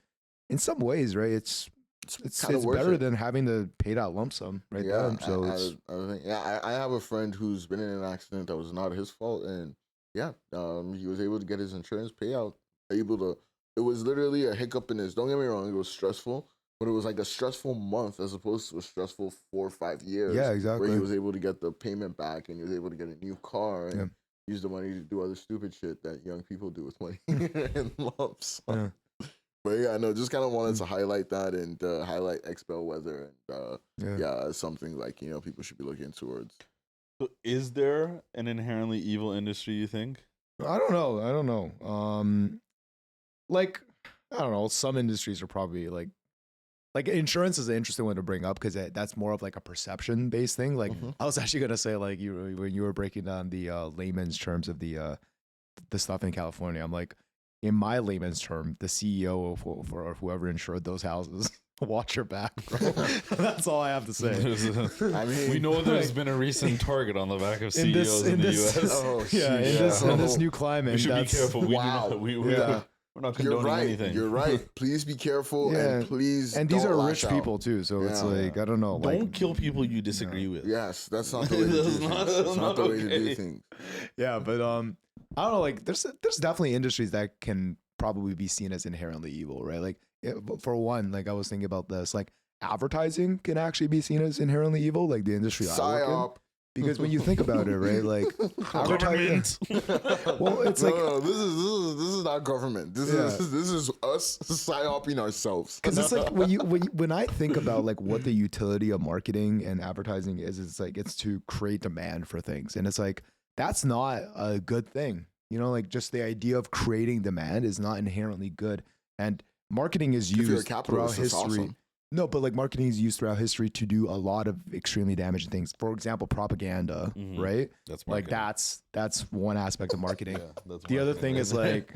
[SPEAKER 2] in some ways, right, it's
[SPEAKER 3] kinda worth
[SPEAKER 2] better
[SPEAKER 3] it.
[SPEAKER 2] than having to pay that lump sum right
[SPEAKER 3] Yeah,
[SPEAKER 2] then. So it's
[SPEAKER 3] I think, I have a friend who's been in an accident that was not his fault, and yeah, he was able to get his insurance payout. It was literally a hiccup in his. Don't get me wrong, it was stressful, but it was like a stressful month as opposed to a stressful 4 or 5 years.
[SPEAKER 2] yeah, exactly.
[SPEAKER 3] Where he was able to get the payment back, and he was able to get a new car, and
[SPEAKER 2] Yeah.
[SPEAKER 3] use the money to do other stupid shit that young people do with money in lumps.
[SPEAKER 2] Yeah.
[SPEAKER 3] But yeah, no, just kind of wanted to highlight that and highlight Expel Weather and yeah, something like people should be looking towards.
[SPEAKER 1] So is there an inherently evil industry, you think?
[SPEAKER 2] I don't know. Like I don't know. Some industries are probably like insurance is an interesting one to bring up because that's more of like a perception based thing. Like
[SPEAKER 3] Mhm.
[SPEAKER 2] I was actually gonna say like when you were breaking down the layman's terms of the stuff in California, I'm like, in my layman's term, the CEO for whoever insured those houses, watch your back, bro. That's all I have to say.
[SPEAKER 3] I mean,
[SPEAKER 1] We know there's been a recent target on the back of
[SPEAKER 2] In
[SPEAKER 1] CEOs
[SPEAKER 2] this,
[SPEAKER 1] in the
[SPEAKER 3] Oh,
[SPEAKER 1] U.S.
[SPEAKER 2] yeah, in
[SPEAKER 3] sheesh,
[SPEAKER 2] this
[SPEAKER 3] yeah.
[SPEAKER 2] new climate,
[SPEAKER 1] We should be
[SPEAKER 2] that's-
[SPEAKER 1] careful. We
[SPEAKER 3] Wow.
[SPEAKER 1] do not, we're
[SPEAKER 3] Yeah.
[SPEAKER 1] not
[SPEAKER 3] You're
[SPEAKER 1] condoning
[SPEAKER 3] right.
[SPEAKER 1] anything.
[SPEAKER 3] You're right. Please be careful
[SPEAKER 2] Yeah.
[SPEAKER 3] and please.
[SPEAKER 2] And these
[SPEAKER 3] don't
[SPEAKER 2] are
[SPEAKER 3] lash
[SPEAKER 2] rich
[SPEAKER 3] out.
[SPEAKER 2] people too, so it's
[SPEAKER 3] Yeah.
[SPEAKER 2] like I don't know.
[SPEAKER 1] Don't
[SPEAKER 2] Like,
[SPEAKER 1] kill people you disagree with.
[SPEAKER 3] Yes, that's not the way to do
[SPEAKER 1] That's
[SPEAKER 3] things.
[SPEAKER 1] not-
[SPEAKER 3] That's
[SPEAKER 1] that's
[SPEAKER 3] not the
[SPEAKER 1] not
[SPEAKER 3] way to do
[SPEAKER 1] okay.
[SPEAKER 3] things.
[SPEAKER 2] yeah, but I don't know. Like, there's definitely industries that can probably be seen as inherently evil, right? Like, for one, like I was thinking about this, like advertising can actually be seen as inherently evil, like the industry I work in.
[SPEAKER 3] Psyop.
[SPEAKER 2] Because when you think about it, right, like advertising. Well, it's like-
[SPEAKER 3] this is not government. This
[SPEAKER 2] Yeah.
[SPEAKER 3] is us psyoping ourselves.
[SPEAKER 2] Because it's like when I think about like what the utility of marketing and advertising is, it's like it's to create demand for things, and it's like that's not a good thing. You know, like just the idea of creating demand is not inherently good, and marketing is
[SPEAKER 3] If you're a
[SPEAKER 2] used throughout
[SPEAKER 3] capitalist, that's
[SPEAKER 2] history.
[SPEAKER 3] awesome.
[SPEAKER 2] No, but like marketing is used throughout history to do a lot of extremely damaging things. For example, propaganda,
[SPEAKER 1] Mhm.
[SPEAKER 2] right?
[SPEAKER 1] That's
[SPEAKER 2] Like
[SPEAKER 1] marketing.
[SPEAKER 2] that's one aspect of marketing.
[SPEAKER 1] Yeah, that's
[SPEAKER 2] The other
[SPEAKER 1] marketing
[SPEAKER 2] thing is
[SPEAKER 1] right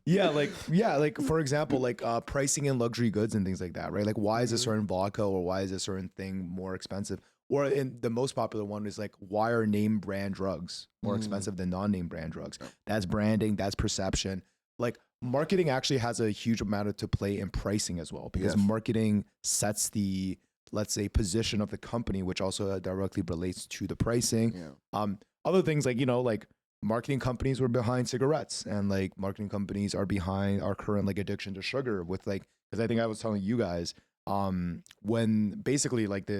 [SPEAKER 2] like like for example, like pricing in luxury goods and things like that, right? Like why is a certain vodka or why is a certain thing more expensive? or in the most popular one is like, why are name brand drugs more expensive than non-name brand drugs? That's branding, that's perception. Like marketing actually has a huge amount to play in pricing as well, because marketing sets the, let's say, position of the company, which also directly relates to the pricing. Other things like, like marketing companies were behind cigarettes, and like marketing companies are behind our current like addiction to sugar with like, because I think I was telling you guys, when basically like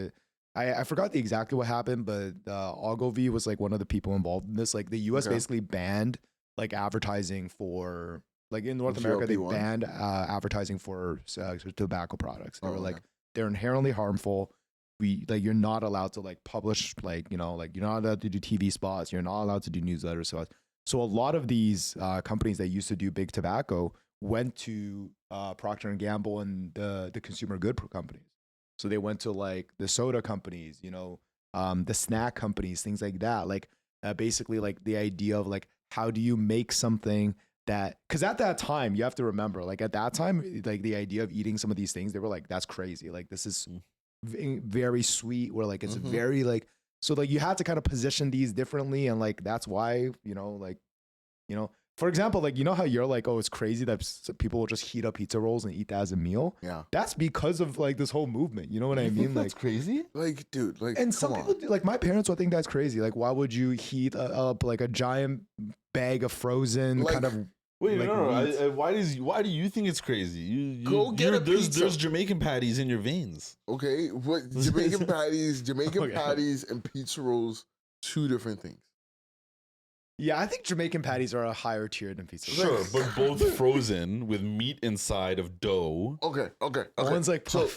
[SPEAKER 2] I forgot exactly what happened, but Ogilvy was like one of the people involved in this. Like the US basically banned like advertising for, like in North America, they banned advertising for tobacco products. They were like, they're inherently harmful. You're not allowed to like publish, like, like you're not allowed to do TV spots. You're not allowed to do newsletters. So a lot of these companies that used to do big tobacco went to Procter and Gamble and the consumer good companies. So they went to like the soda companies, the snack companies, things like that. Like basically like the idea of like, how do you make something that, because at that time, you have to remember, like at that time, like the idea of eating some of these things, they were like, that's crazy. Like this is very sweet, or like it's very like, so like you had to kind of position these differently. And like, that's why, for example, like, how you're like, oh, it's crazy that people will just heat up pizza rolls and eat that as a meal. Yeah. That's because of like this whole movement. You know what I mean? Like,
[SPEAKER 1] that's crazy.
[SPEAKER 3] Like, dude, like,
[SPEAKER 2] and some people do, like my parents would think that's crazy. Like, why would you heat up like a giant bag of frozen kind of.
[SPEAKER 1] Wait,
[SPEAKER 2] like
[SPEAKER 1] no. Why do you think it's crazy?
[SPEAKER 3] Go get a pizza.
[SPEAKER 1] There's Jamaican patties in your veins.
[SPEAKER 3] Okay, what Jamaican patties and pizza rolls, two different things.
[SPEAKER 2] Yeah, I think Jamaican patties are a higher tier than pizza rolls.
[SPEAKER 1] Sure, but both frozen with meat inside of dough.
[SPEAKER 3] Okay.
[SPEAKER 2] One's like
[SPEAKER 3] so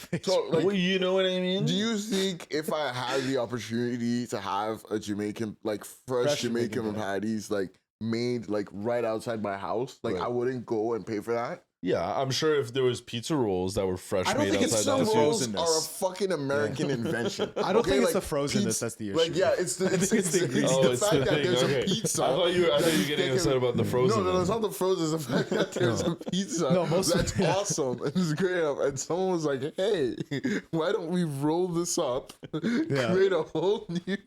[SPEAKER 3] like,
[SPEAKER 1] well, you know what I mean?
[SPEAKER 3] Do you think if I had the opportunity to have a Jamaican, like fresh Jamaican patties, like made like right outside my house, like I wouldn't go and pay for that?
[SPEAKER 1] Yeah, I'm sure if there was pizza rolls that were fresh
[SPEAKER 3] I don't
[SPEAKER 1] made
[SPEAKER 3] think
[SPEAKER 1] outside
[SPEAKER 3] pizza
[SPEAKER 1] the house.
[SPEAKER 3] rolls are a fucking American invention.
[SPEAKER 2] I don't think it's the frozenness that's the issue.
[SPEAKER 3] Like, yeah, it's the fact that there's a pizza.
[SPEAKER 1] I thought you were getting upset about the frozen.
[SPEAKER 3] No, it's not the frozen. It's the fact that there's a pizza that's awesome and it's great enough. And someone was like, hey, why don't we roll this up, create a whole new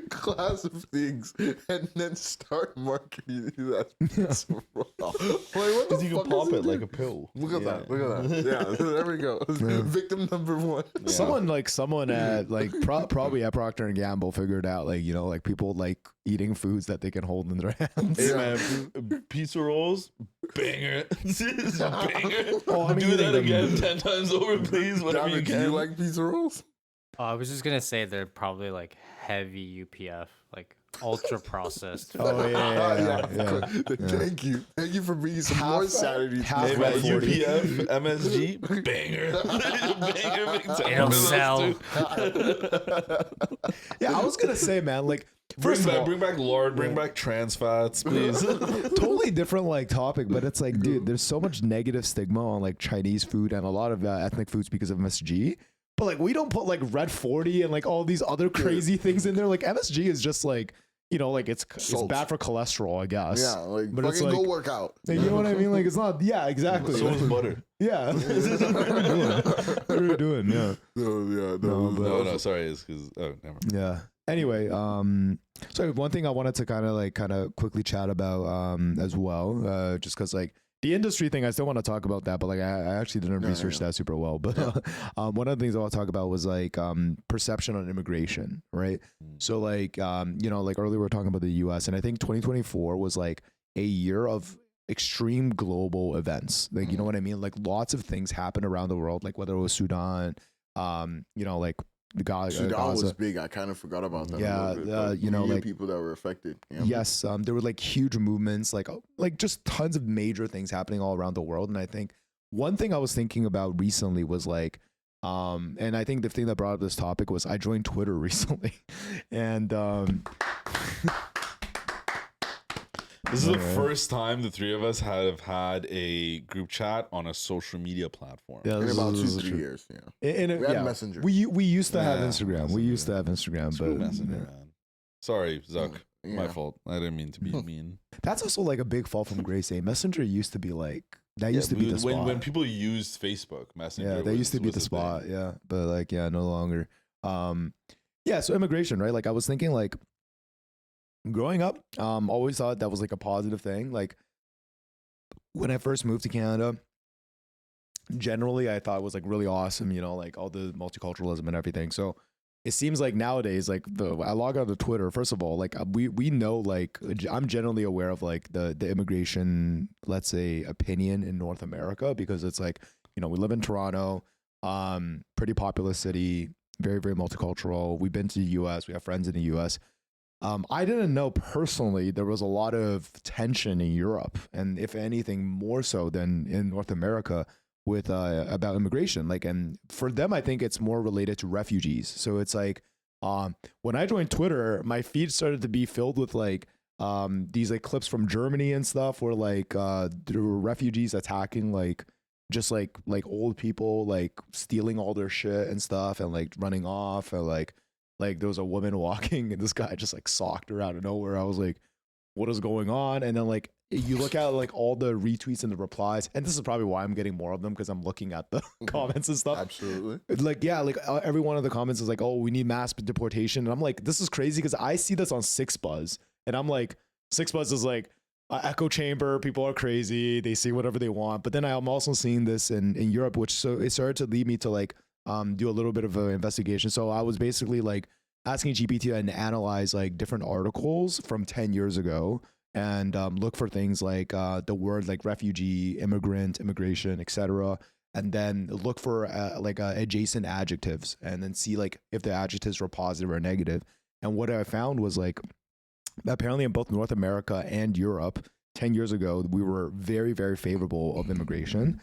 [SPEAKER 3] class of things, and then start marketing that pizza roll? Because
[SPEAKER 1] you can pop it like a pill.
[SPEAKER 3] Look at that. Yeah, there we go. Victim number one.
[SPEAKER 2] Yeah. Someone at like probably at Procter and Gamble figured out like, like people like eating foods that they can hold in their hands.
[SPEAKER 1] Hey man, pizza rolls, banger. Banger.
[SPEAKER 2] Oh,
[SPEAKER 1] do that again 10 times over, please. Whatever you can.
[SPEAKER 3] Do you like pizza rolls?
[SPEAKER 4] I was just gonna say they're probably like heavy UPF, like ultra processed.
[SPEAKER 2] Oh yeah.
[SPEAKER 3] Thank you for bringing some more Saturday.
[SPEAKER 1] Hey man, UPF, MSG, banger, banger, big time.
[SPEAKER 4] It'll sell.
[SPEAKER 2] Yeah, I was gonna say, man, like
[SPEAKER 1] bring back lard, bring back trans fats, please.
[SPEAKER 2] Totally different like topic, but it's like, dude, there's so much negative stigma on like Chinese food and a lot of ethnic foods because of MSG. But like we don't put like Red 40 and like all these other crazy things in there. Like MSG is just like, like it's bad for cholesterol, I guess.
[SPEAKER 3] Yeah, like
[SPEAKER 2] but
[SPEAKER 3] fucking
[SPEAKER 2] it's like,
[SPEAKER 3] go work out.
[SPEAKER 2] You know what I mean? Like it's not. Yeah, exactly.
[SPEAKER 1] So is butter.
[SPEAKER 2] Yeah. What are we doing? Yeah.
[SPEAKER 1] No. Sorry, it's because never mind.
[SPEAKER 2] Yeah. Anyway, so one thing I wanted to kind of quickly chat about as well, just because like. The industry thing, I still want to talk about that, but like I actually didn't research that super well. But one of the things I want to talk about was like perception on immigration, right? So like like earlier we were talking about the U.S. and I think 2024 was like a year of extreme global events. Like you know what I mean? Like lots of things happened around the world, like whether it was Sudan, like
[SPEAKER 3] Sudan was big. I kind of forgot about that.
[SPEAKER 2] Yeah,
[SPEAKER 3] like people that were affected. Yeah.
[SPEAKER 2] Yes, there were like huge movements, like just tons of major things happening all around the world. And I think one thing I was thinking about recently was like, and I think the thing that brought up this topic was I joined Twitter recently, and
[SPEAKER 1] this is the first time the three of us have had a group chat on a social media platform.
[SPEAKER 2] Yeah,
[SPEAKER 3] in about 2-3 years. Yeah, we had Messenger.
[SPEAKER 2] We used to have Instagram. We used to have Instagram, but
[SPEAKER 1] Messenger, man. Sorry, Zuck. My fault. I didn't mean to be mean.
[SPEAKER 2] That's also like a big fall from grace. Messenger used to be like used to be the spot.
[SPEAKER 1] When people used Facebook Messenger.
[SPEAKER 2] Yeah, that used to be the spot. Yeah, but like no longer. Yeah, so immigration, right? Like I was thinking like growing up, always thought that was like a positive thing. Like when I first moved to Canada, generally I thought it was like really awesome, you know, like all the multiculturalism and everything. So it seems like nowadays, like I log on to Twitter, first of all, like we know, like I'm generally aware of like the immigration, let's say, opinion in North America, because it's like, you know, we live in Toronto, pretty populous city, very, very multicultural. We've been to the US, we have friends in the US. I didn't know personally there was a lot of tension in Europe, and if anything, more so than in North America with about immigration. Like, and for them, I think it's more related to refugees. So it's like when I joined Twitter, my feed started to be filled with like these like clips from Germany and stuff, where like there were refugees attacking like just like old people, like stealing all their shit and stuff, and like running off, and like there was a woman walking and this guy just like socked her out of nowhere. I was like, what is going on? And then like you look at like all the retweets and the replies, and this is probably why I'm getting more of them, because I'm looking at the comments and stuff.
[SPEAKER 3] Absolutely.
[SPEAKER 2] Like, yeah, like every one of the comments is like, oh, we need mass deportation. And I'm like, this is crazy, because I see this on SixBuzz, and I'm like, SixBuzz is like echo chamber. People are crazy. They say whatever they want. But then I'm also seeing this in Europe, which so it started to lead me to like do a little bit of an investigation. So I was basically like asking GPT and analyze like different articles from 10 years ago, and look for things like the word like refugee, immigrant, immigration, etc. And then look for like adjacent adjectives, and then see like if the adjectives were positive or negative. And what I found was like, apparently in both North America and Europe, 10 years ago, we were very, very favorable of immigration.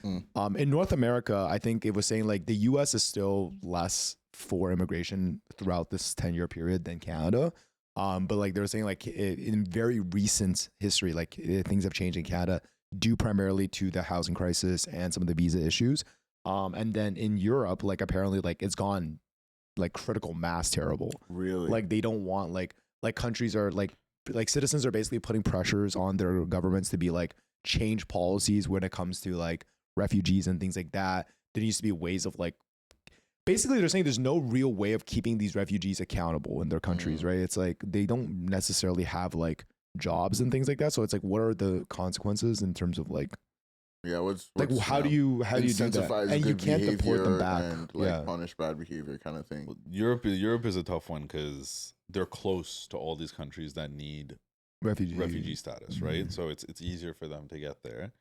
[SPEAKER 2] In North America, I think it was saying like the US is still less for immigration throughout this 10-year period than Canada. But like they were saying like in very recent history, like things have changed in Canada due primarily to the housing crisis and some of the visa issues. And then in Europe, like apparently like it's gone like critical mass terrible.
[SPEAKER 3] Really?
[SPEAKER 2] Like they don't want like countries are like citizens are basically putting pressures on their governments to be like change policies when it comes to like refugees and things like that. There needs to be ways of like, basically they're saying there's no real way of keeping these refugees accountable in their countries, right? It's like they don't necessarily have like jobs and things like that. So it's like, what are the consequences in terms of like,
[SPEAKER 3] yeah, what's
[SPEAKER 2] like how do you do that?
[SPEAKER 3] incentivize
[SPEAKER 2] And you
[SPEAKER 3] good
[SPEAKER 2] can't deport them
[SPEAKER 3] behavior
[SPEAKER 2] back.
[SPEAKER 3] and like punish bad behavior kind of thing.
[SPEAKER 1] Europe is a tough one because they're close to all these countries that need refugee status, right? So it's easier for them to get there.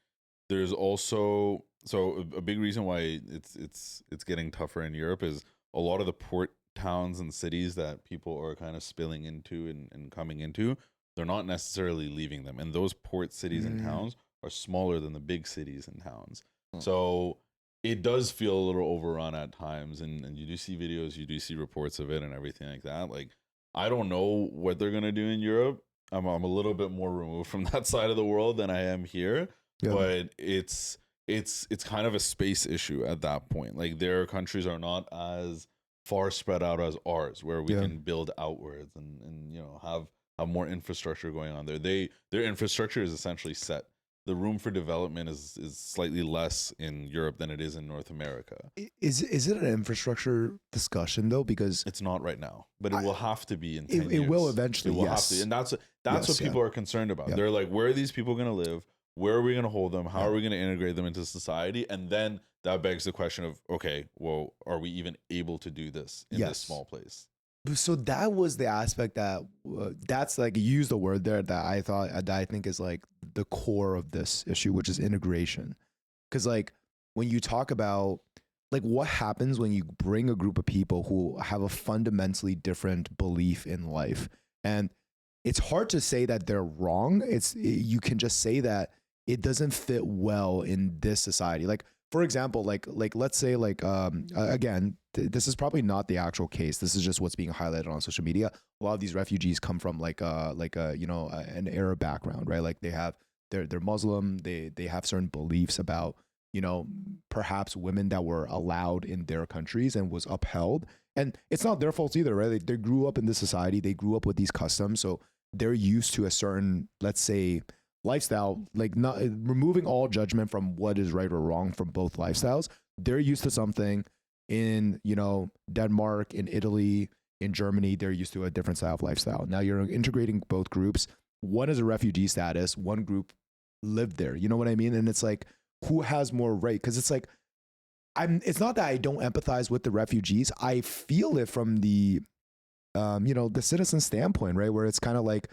[SPEAKER 1] There's also a big reason why it's getting tougher in Europe is a lot of the port towns and cities that people are kind of spilling into and coming into, they're not necessarily leaving them, and those port cities and towns are smaller than the big cities and towns. So it does feel a little overrun at times, and you do see videos, you do see reports of it and everything like that. Like, I don't know what they're gonna do in Europe. I'm a little bit more removed from that side of the world than I am here, but it's kind of a space issue at that point. Like, their countries are not as far spread out as ours, where we can build outwards and you know have more infrastructure going on there. Their infrastructure is essentially set. The room for development is slightly less in Europe than it is in North America.
[SPEAKER 2] Is it an infrastructure discussion though? Because
[SPEAKER 1] it's not right now, but it will have to be in 10 years.
[SPEAKER 2] It will eventually.
[SPEAKER 1] It will have to, and that's what people are concerned about. They're like, where are these people going to live? Where are we going to hold them? How are we going to integrate them into society? And then that begs the question of, okay, well, are we even able to do this in this small place?
[SPEAKER 2] So that was the aspect that that's like, you used the word there that I think is like the core of this issue, which is integration. Because like when you talk about like what happens when you bring a group of people who have a fundamentally different belief in life, and it's hard to say that they're wrong. You can just say that it doesn't fit well in this society. Like, for example, like let's say like again, this is probably not the actual case. This is just what's being highlighted on social media. A lot of these refugees come from like you know, an Arab background, right? Like they're Muslim. They have certain beliefs about, you know, perhaps women that were allowed in their countries and was upheld. And it's not their fault either, right? They grew up in this society. They grew up with these customs, so they're used to a certain, let's say, lifestyle, like not removing all judgment from what is right or wrong from both lifestyles. They're used to something in, you know, Denmark, in Italy, In Germany, they're used to a different style of lifestyle. Now you're integrating both groups. One is a refugee status. One group lived there. You know what I mean? And it's like, who has more right? Because it's like, it's not that I don't empathize with the refugees. I feel it from the, the citizen standpoint, right? Where it's kind of like,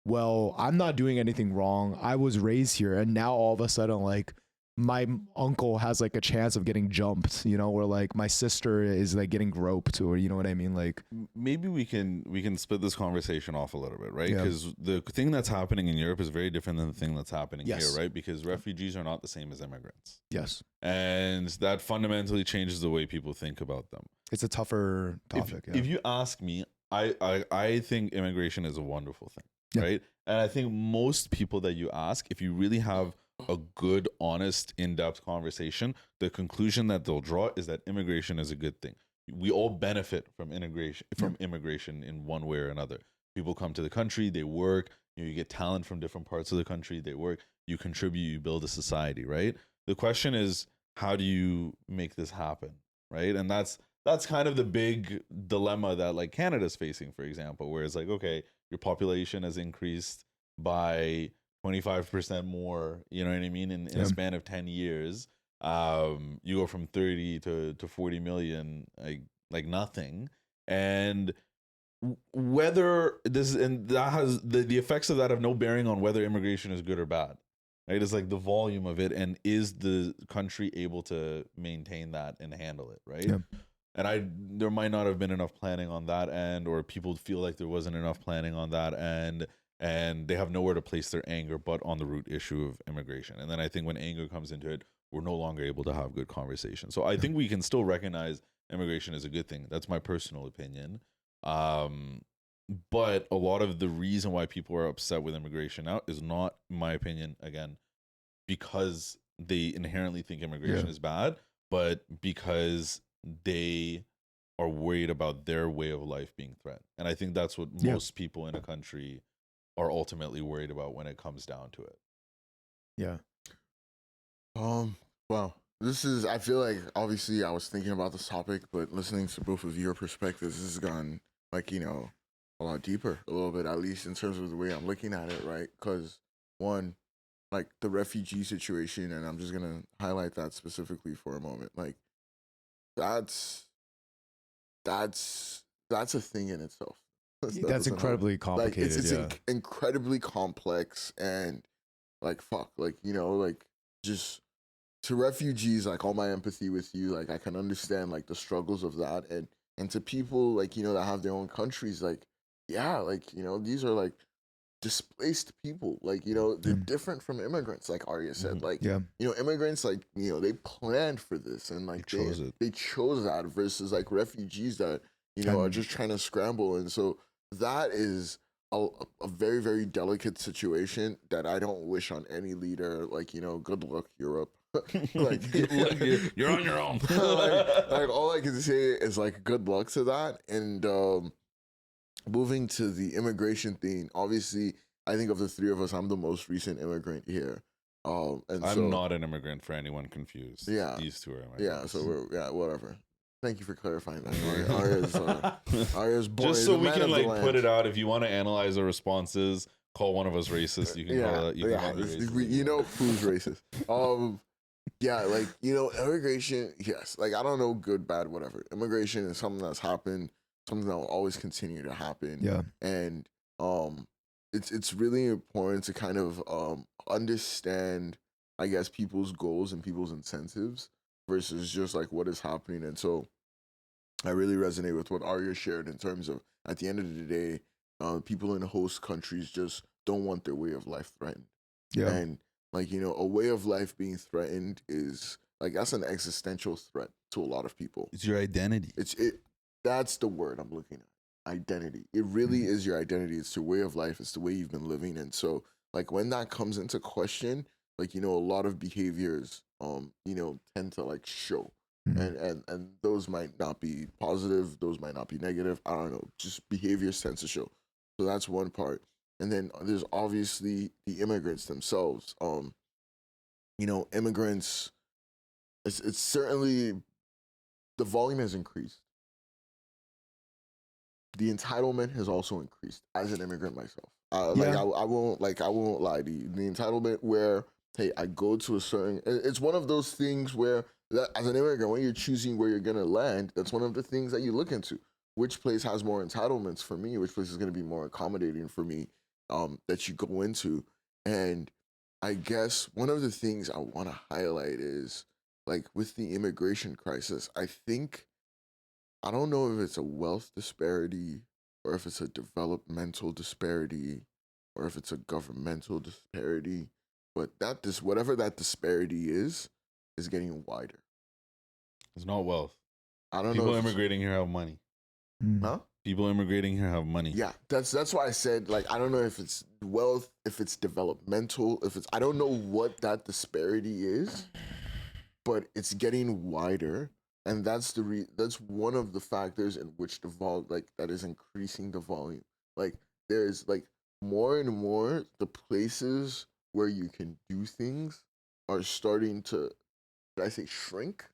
[SPEAKER 2] well, I'm not doing anything wrong. I was raised here. And now all of a sudden, like, my uncle has like a chance of getting jumped, or like my sister is like getting groped, or you know what I mean? Like,
[SPEAKER 1] maybe we can split this conversation off a little bit, right?
[SPEAKER 2] Yeah.
[SPEAKER 1] Because the thing that's happening in Europe is very different than the thing that's happening
[SPEAKER 2] Yes.
[SPEAKER 1] here, right? Because refugees are not the same as immigrants.
[SPEAKER 2] yes,
[SPEAKER 1] And that fundamentally changes the way people think about them.
[SPEAKER 2] it's a tougher topic.
[SPEAKER 1] If you ask me, I think immigration is a wonderful thing,
[SPEAKER 2] Yeah.
[SPEAKER 1] right? And I think most people that you ask, if you really have a good, honest, in-depth conversation, the conclusion that they'll draw is that immigration is a good thing. We all benefit from immigration in one way or another. People come to the country, they work, you get talent from different parts of the country, they work, you contribute, you build a society, right? The question is, how do you make this happen, right? And that's kind of the big dilemma that like Canada's facing, for example, where it's like, okay, your population has increased by 25% more, you know what I mean, in a span of 10 years. You go from 30 to 40 million, like nothing. And whether this, and that has the effects of that have no bearing on whether immigration is good or bad, right? It's like the volume of it, and is the country able to maintain that and handle it, right?
[SPEAKER 2] Yeah.
[SPEAKER 1] And there might not have been enough planning on that end, or people feel like there wasn't enough planning on that end, and they have nowhere to place their anger but on the root issue of immigration. And then I think when anger comes into it, we're no longer able to have good conversation. So I think we can still recognize immigration is a good thing. That's my personal opinion. But a lot of the reason why people are upset with immigration now is not, in my opinion, again, because they inherently think immigration is bad, but because they are worried about their way of life being threatened. And I think that's what most people in a country are ultimately worried about when it comes down to it.
[SPEAKER 2] Yeah.
[SPEAKER 3] Wow. I feel like obviously I was thinking about this topic, but listening to both of your perspectives, this has gone like, a lot deeper a little bit, at least in terms of the way I'm looking at it, right? Because one, like the refugee situation, and I'm just going to highlight that specifically for a moment. Like that's a thing in itself.
[SPEAKER 2] That's incredibly complicated.
[SPEAKER 3] Like it's incredibly complex, and like fuck, like like just to refugees, like all my empathy with you, like I can understand like the struggles of that, and to people like that have their own countries, like like these are like displaced people, like they're different from immigrants, like Arya said, like immigrants, like they planned for this, and like they chose that versus like refugees that are just trying to scramble. And so that is a very, very delicate situation that I don't wish on any leader. Like good luck, Europe. Like
[SPEAKER 1] you're on your own.
[SPEAKER 3] like all I can say is like good luck to that. And moving to the immigration thing, obviously I think of the three of us, I'm the most recent immigrant here. And
[SPEAKER 1] I'm not an immigrant, for anyone confused.
[SPEAKER 3] Yeah,
[SPEAKER 1] these two are immigrants.
[SPEAKER 3] Yeah, so we're whatever. Thank you for clarifying that. Arya's born.
[SPEAKER 1] Just so we can like put it out. If you want to analyze our responses, call one of us racist. You can call it.
[SPEAKER 3] You know who's racist. Yeah, like immigration. Yes, like I don't know, good, bad, whatever. Immigration is something that's happened, something that will always continue to happen.
[SPEAKER 2] Yeah,
[SPEAKER 3] and it's really important to kind of understand, I guess, people's goals and people's incentives versus just like what is happening. And so I really resonate with what Arya shared in terms of, at the end of the day, people in host countries just don't want their way of life threatened.
[SPEAKER 2] Yeah.
[SPEAKER 3] And like, a way of life being threatened is like, that's an existential threat to a lot of people.
[SPEAKER 1] It's your identity.
[SPEAKER 3] That's the word I'm looking at. Identity. It really is your identity. It's your way of life. It's the way you've been living. And so like when that comes into question, like, a lot of behaviors, tend to like show. And those might not be positive. Those might not be negative. I don't know. Just behaviors tend to show. So that's one part. And then there's obviously the immigrants themselves. Immigrants, it's certainly, the volume has increased. the entitlement has also increased as an immigrant myself.
[SPEAKER 2] Yeah.
[SPEAKER 3] I won't lie to you. The entitlement where, hey, I go to a certain, it's one of those things where as an immigrant, when you're choosing where you're gonna land, that's one of the things that you look into. Which place has more entitlements for me? Which place is gonna be more accommodating for me? That you go into, and I guess one of the things I want to highlight is like with the immigration crisis. I don't know if it's a wealth disparity or if it's a developmental disparity or if it's a governmental disparity, but whatever that disparity is getting wider.
[SPEAKER 1] It's not wealth.
[SPEAKER 3] I don't
[SPEAKER 1] People
[SPEAKER 3] know.
[SPEAKER 1] immigrating here have money.
[SPEAKER 3] Huh?
[SPEAKER 1] People immigrating here have money.
[SPEAKER 3] Yeah, that's why I said like I don't know if it's wealth, if it's developmental, if it's I don't know what that disparity is, but it's getting wider, and that's that's one of the factors in which that is increasing the volume. Like there's like more and more the places where you can do things are starting to, did I say shrink?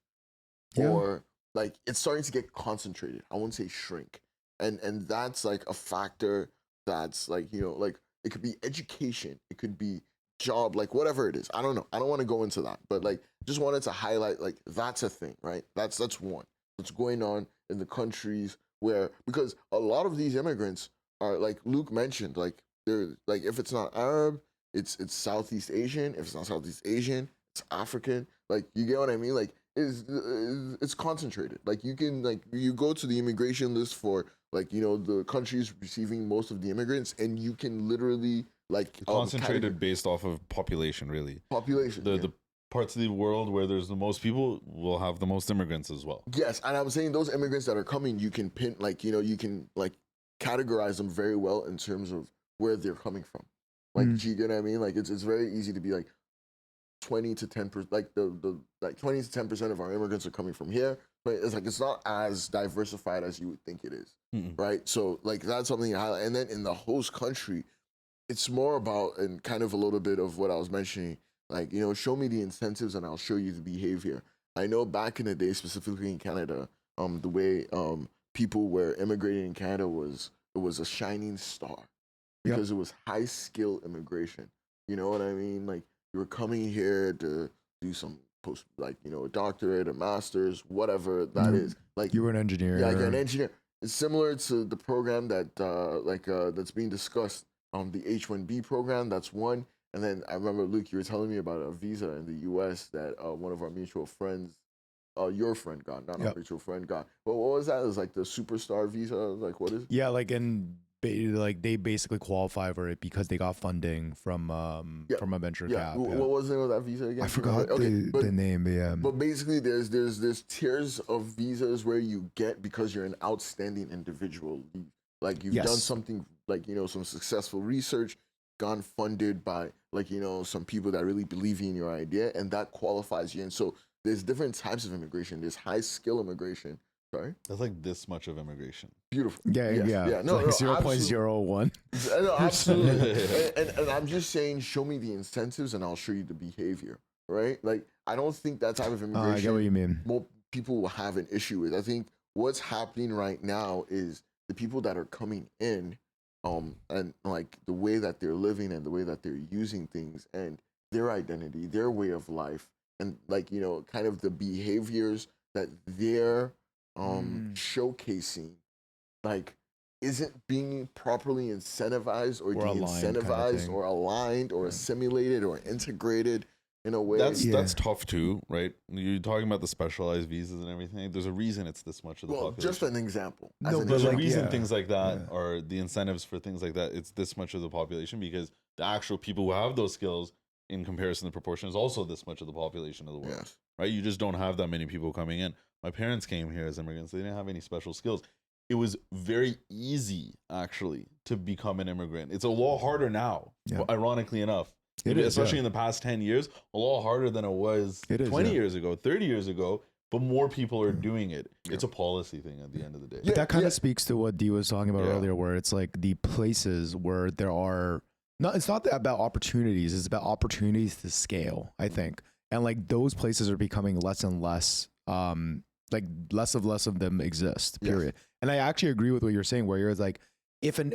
[SPEAKER 2] Yeah.
[SPEAKER 3] Or like it's starting to get concentrated. I won't say shrink. And that's like a factor that's like, like it could be education, it could be job, like whatever it is. I don't know. I don't want to go into that, but like just wanted to highlight like that's a thing, right? That's one. What's going on in the countries where, because a lot of these immigrants are like Luke mentioned, like they're like if it's not Arab, it's Southeast Asian. If it's not Southeast Asian, it's African. Like you get what I mean? Like it's concentrated. Like you can like you go to the immigration list for like the countries receiving most of the immigrants, and you can literally like
[SPEAKER 1] Concentrated based off of population, really.
[SPEAKER 3] Population.
[SPEAKER 1] The parts of the world where there's the most people will have the most immigrants as well.
[SPEAKER 3] Yes, and I'm saying those immigrants that are coming, you can pin like you can like categorize them very well in terms of where they're coming from. Like do you get what I mean? Like it's very easy to be like 20 to 10%, like the like 20 to 10% of our immigrants are coming from here, but it's like it's not as diversified as you would think it is, right? So like that's something I highlight. And then in the host country, it's more about, and kind of a little bit of what I was mentioning, like show me the incentives and I'll show you the behavior. I know back in the day, specifically in Canada, the way people were immigrating in Canada was a shining star because it was high skill immigration. You know what I mean? Like you were coming here to do some post, like a doctorate, a master's, whatever that is. Like
[SPEAKER 2] you were an engineer.
[SPEAKER 3] Yeah, like an engineer. It's similar to the program that that's being discussed. The H-1B program. That's one. And then I remember Luke, you were telling me about a visa in the U.S. that one of our mutual friends, your friend got, not our mutual friend got. But what was that? It was like the superstar visa. Like what is it?
[SPEAKER 2] Yeah, like like they basically qualify for it because they got funding from a venture cap.
[SPEAKER 3] What was the name of that visa again?
[SPEAKER 2] I forgot the name. Yeah.
[SPEAKER 3] But basically, there's tiers of visas where you get because you're an outstanding individual. Like you've done something like some successful research, gone funded by like some people that really believe in your idea, and that qualifies you. And so there's different types of immigration. There's high skill immigration. Sorry?
[SPEAKER 1] That's like this much of immigration.
[SPEAKER 3] Beautiful.
[SPEAKER 2] Yeah.
[SPEAKER 3] No,
[SPEAKER 2] like 0.01.
[SPEAKER 3] No, absolutely. and I'm just saying, show me the incentives and I'll show you the behavior, right? Like, I don't think that type of immigration
[SPEAKER 2] I get what you mean.
[SPEAKER 3] more people will have an issue with. I think what's happening right now is the people that are coming in, and like the way that they're living and the way that they're using things and their identity, their way of life, and like, kind of the behaviors that they're showcasing, like isn't being properly incentivized or de-incentivized or aligned or assimilated or integrated in a way.
[SPEAKER 1] That's tough too, right? You're talking about the specialized visas and everything. There's a reason it's this much of the population.
[SPEAKER 3] Just an example.
[SPEAKER 1] There's a reason things like that are the incentives for things like that. It's this much of the population because the actual people who have those skills in comparison to proportion is also this much of the population of the world, right? You just don't have that many people coming in. My parents came here as immigrants. They didn't have any special skills. It was very easy, actually, to become an immigrant. It's a lot harder now, ironically enough.
[SPEAKER 2] It is,
[SPEAKER 1] especially in the past 10 years, a lot harder than it was 20 years ago, 30 years ago, but more people are doing it. It's a policy thing at the end of the day.
[SPEAKER 2] But that kind of speaks to what Dee was talking about earlier, where it's like the places where there are, it's not about opportunities, it's about opportunities to scale, I think. And like those places are becoming less and less, like less of them exist,
[SPEAKER 3] Yes.
[SPEAKER 2] period. And I actually agree with what you're saying, where you're like, if an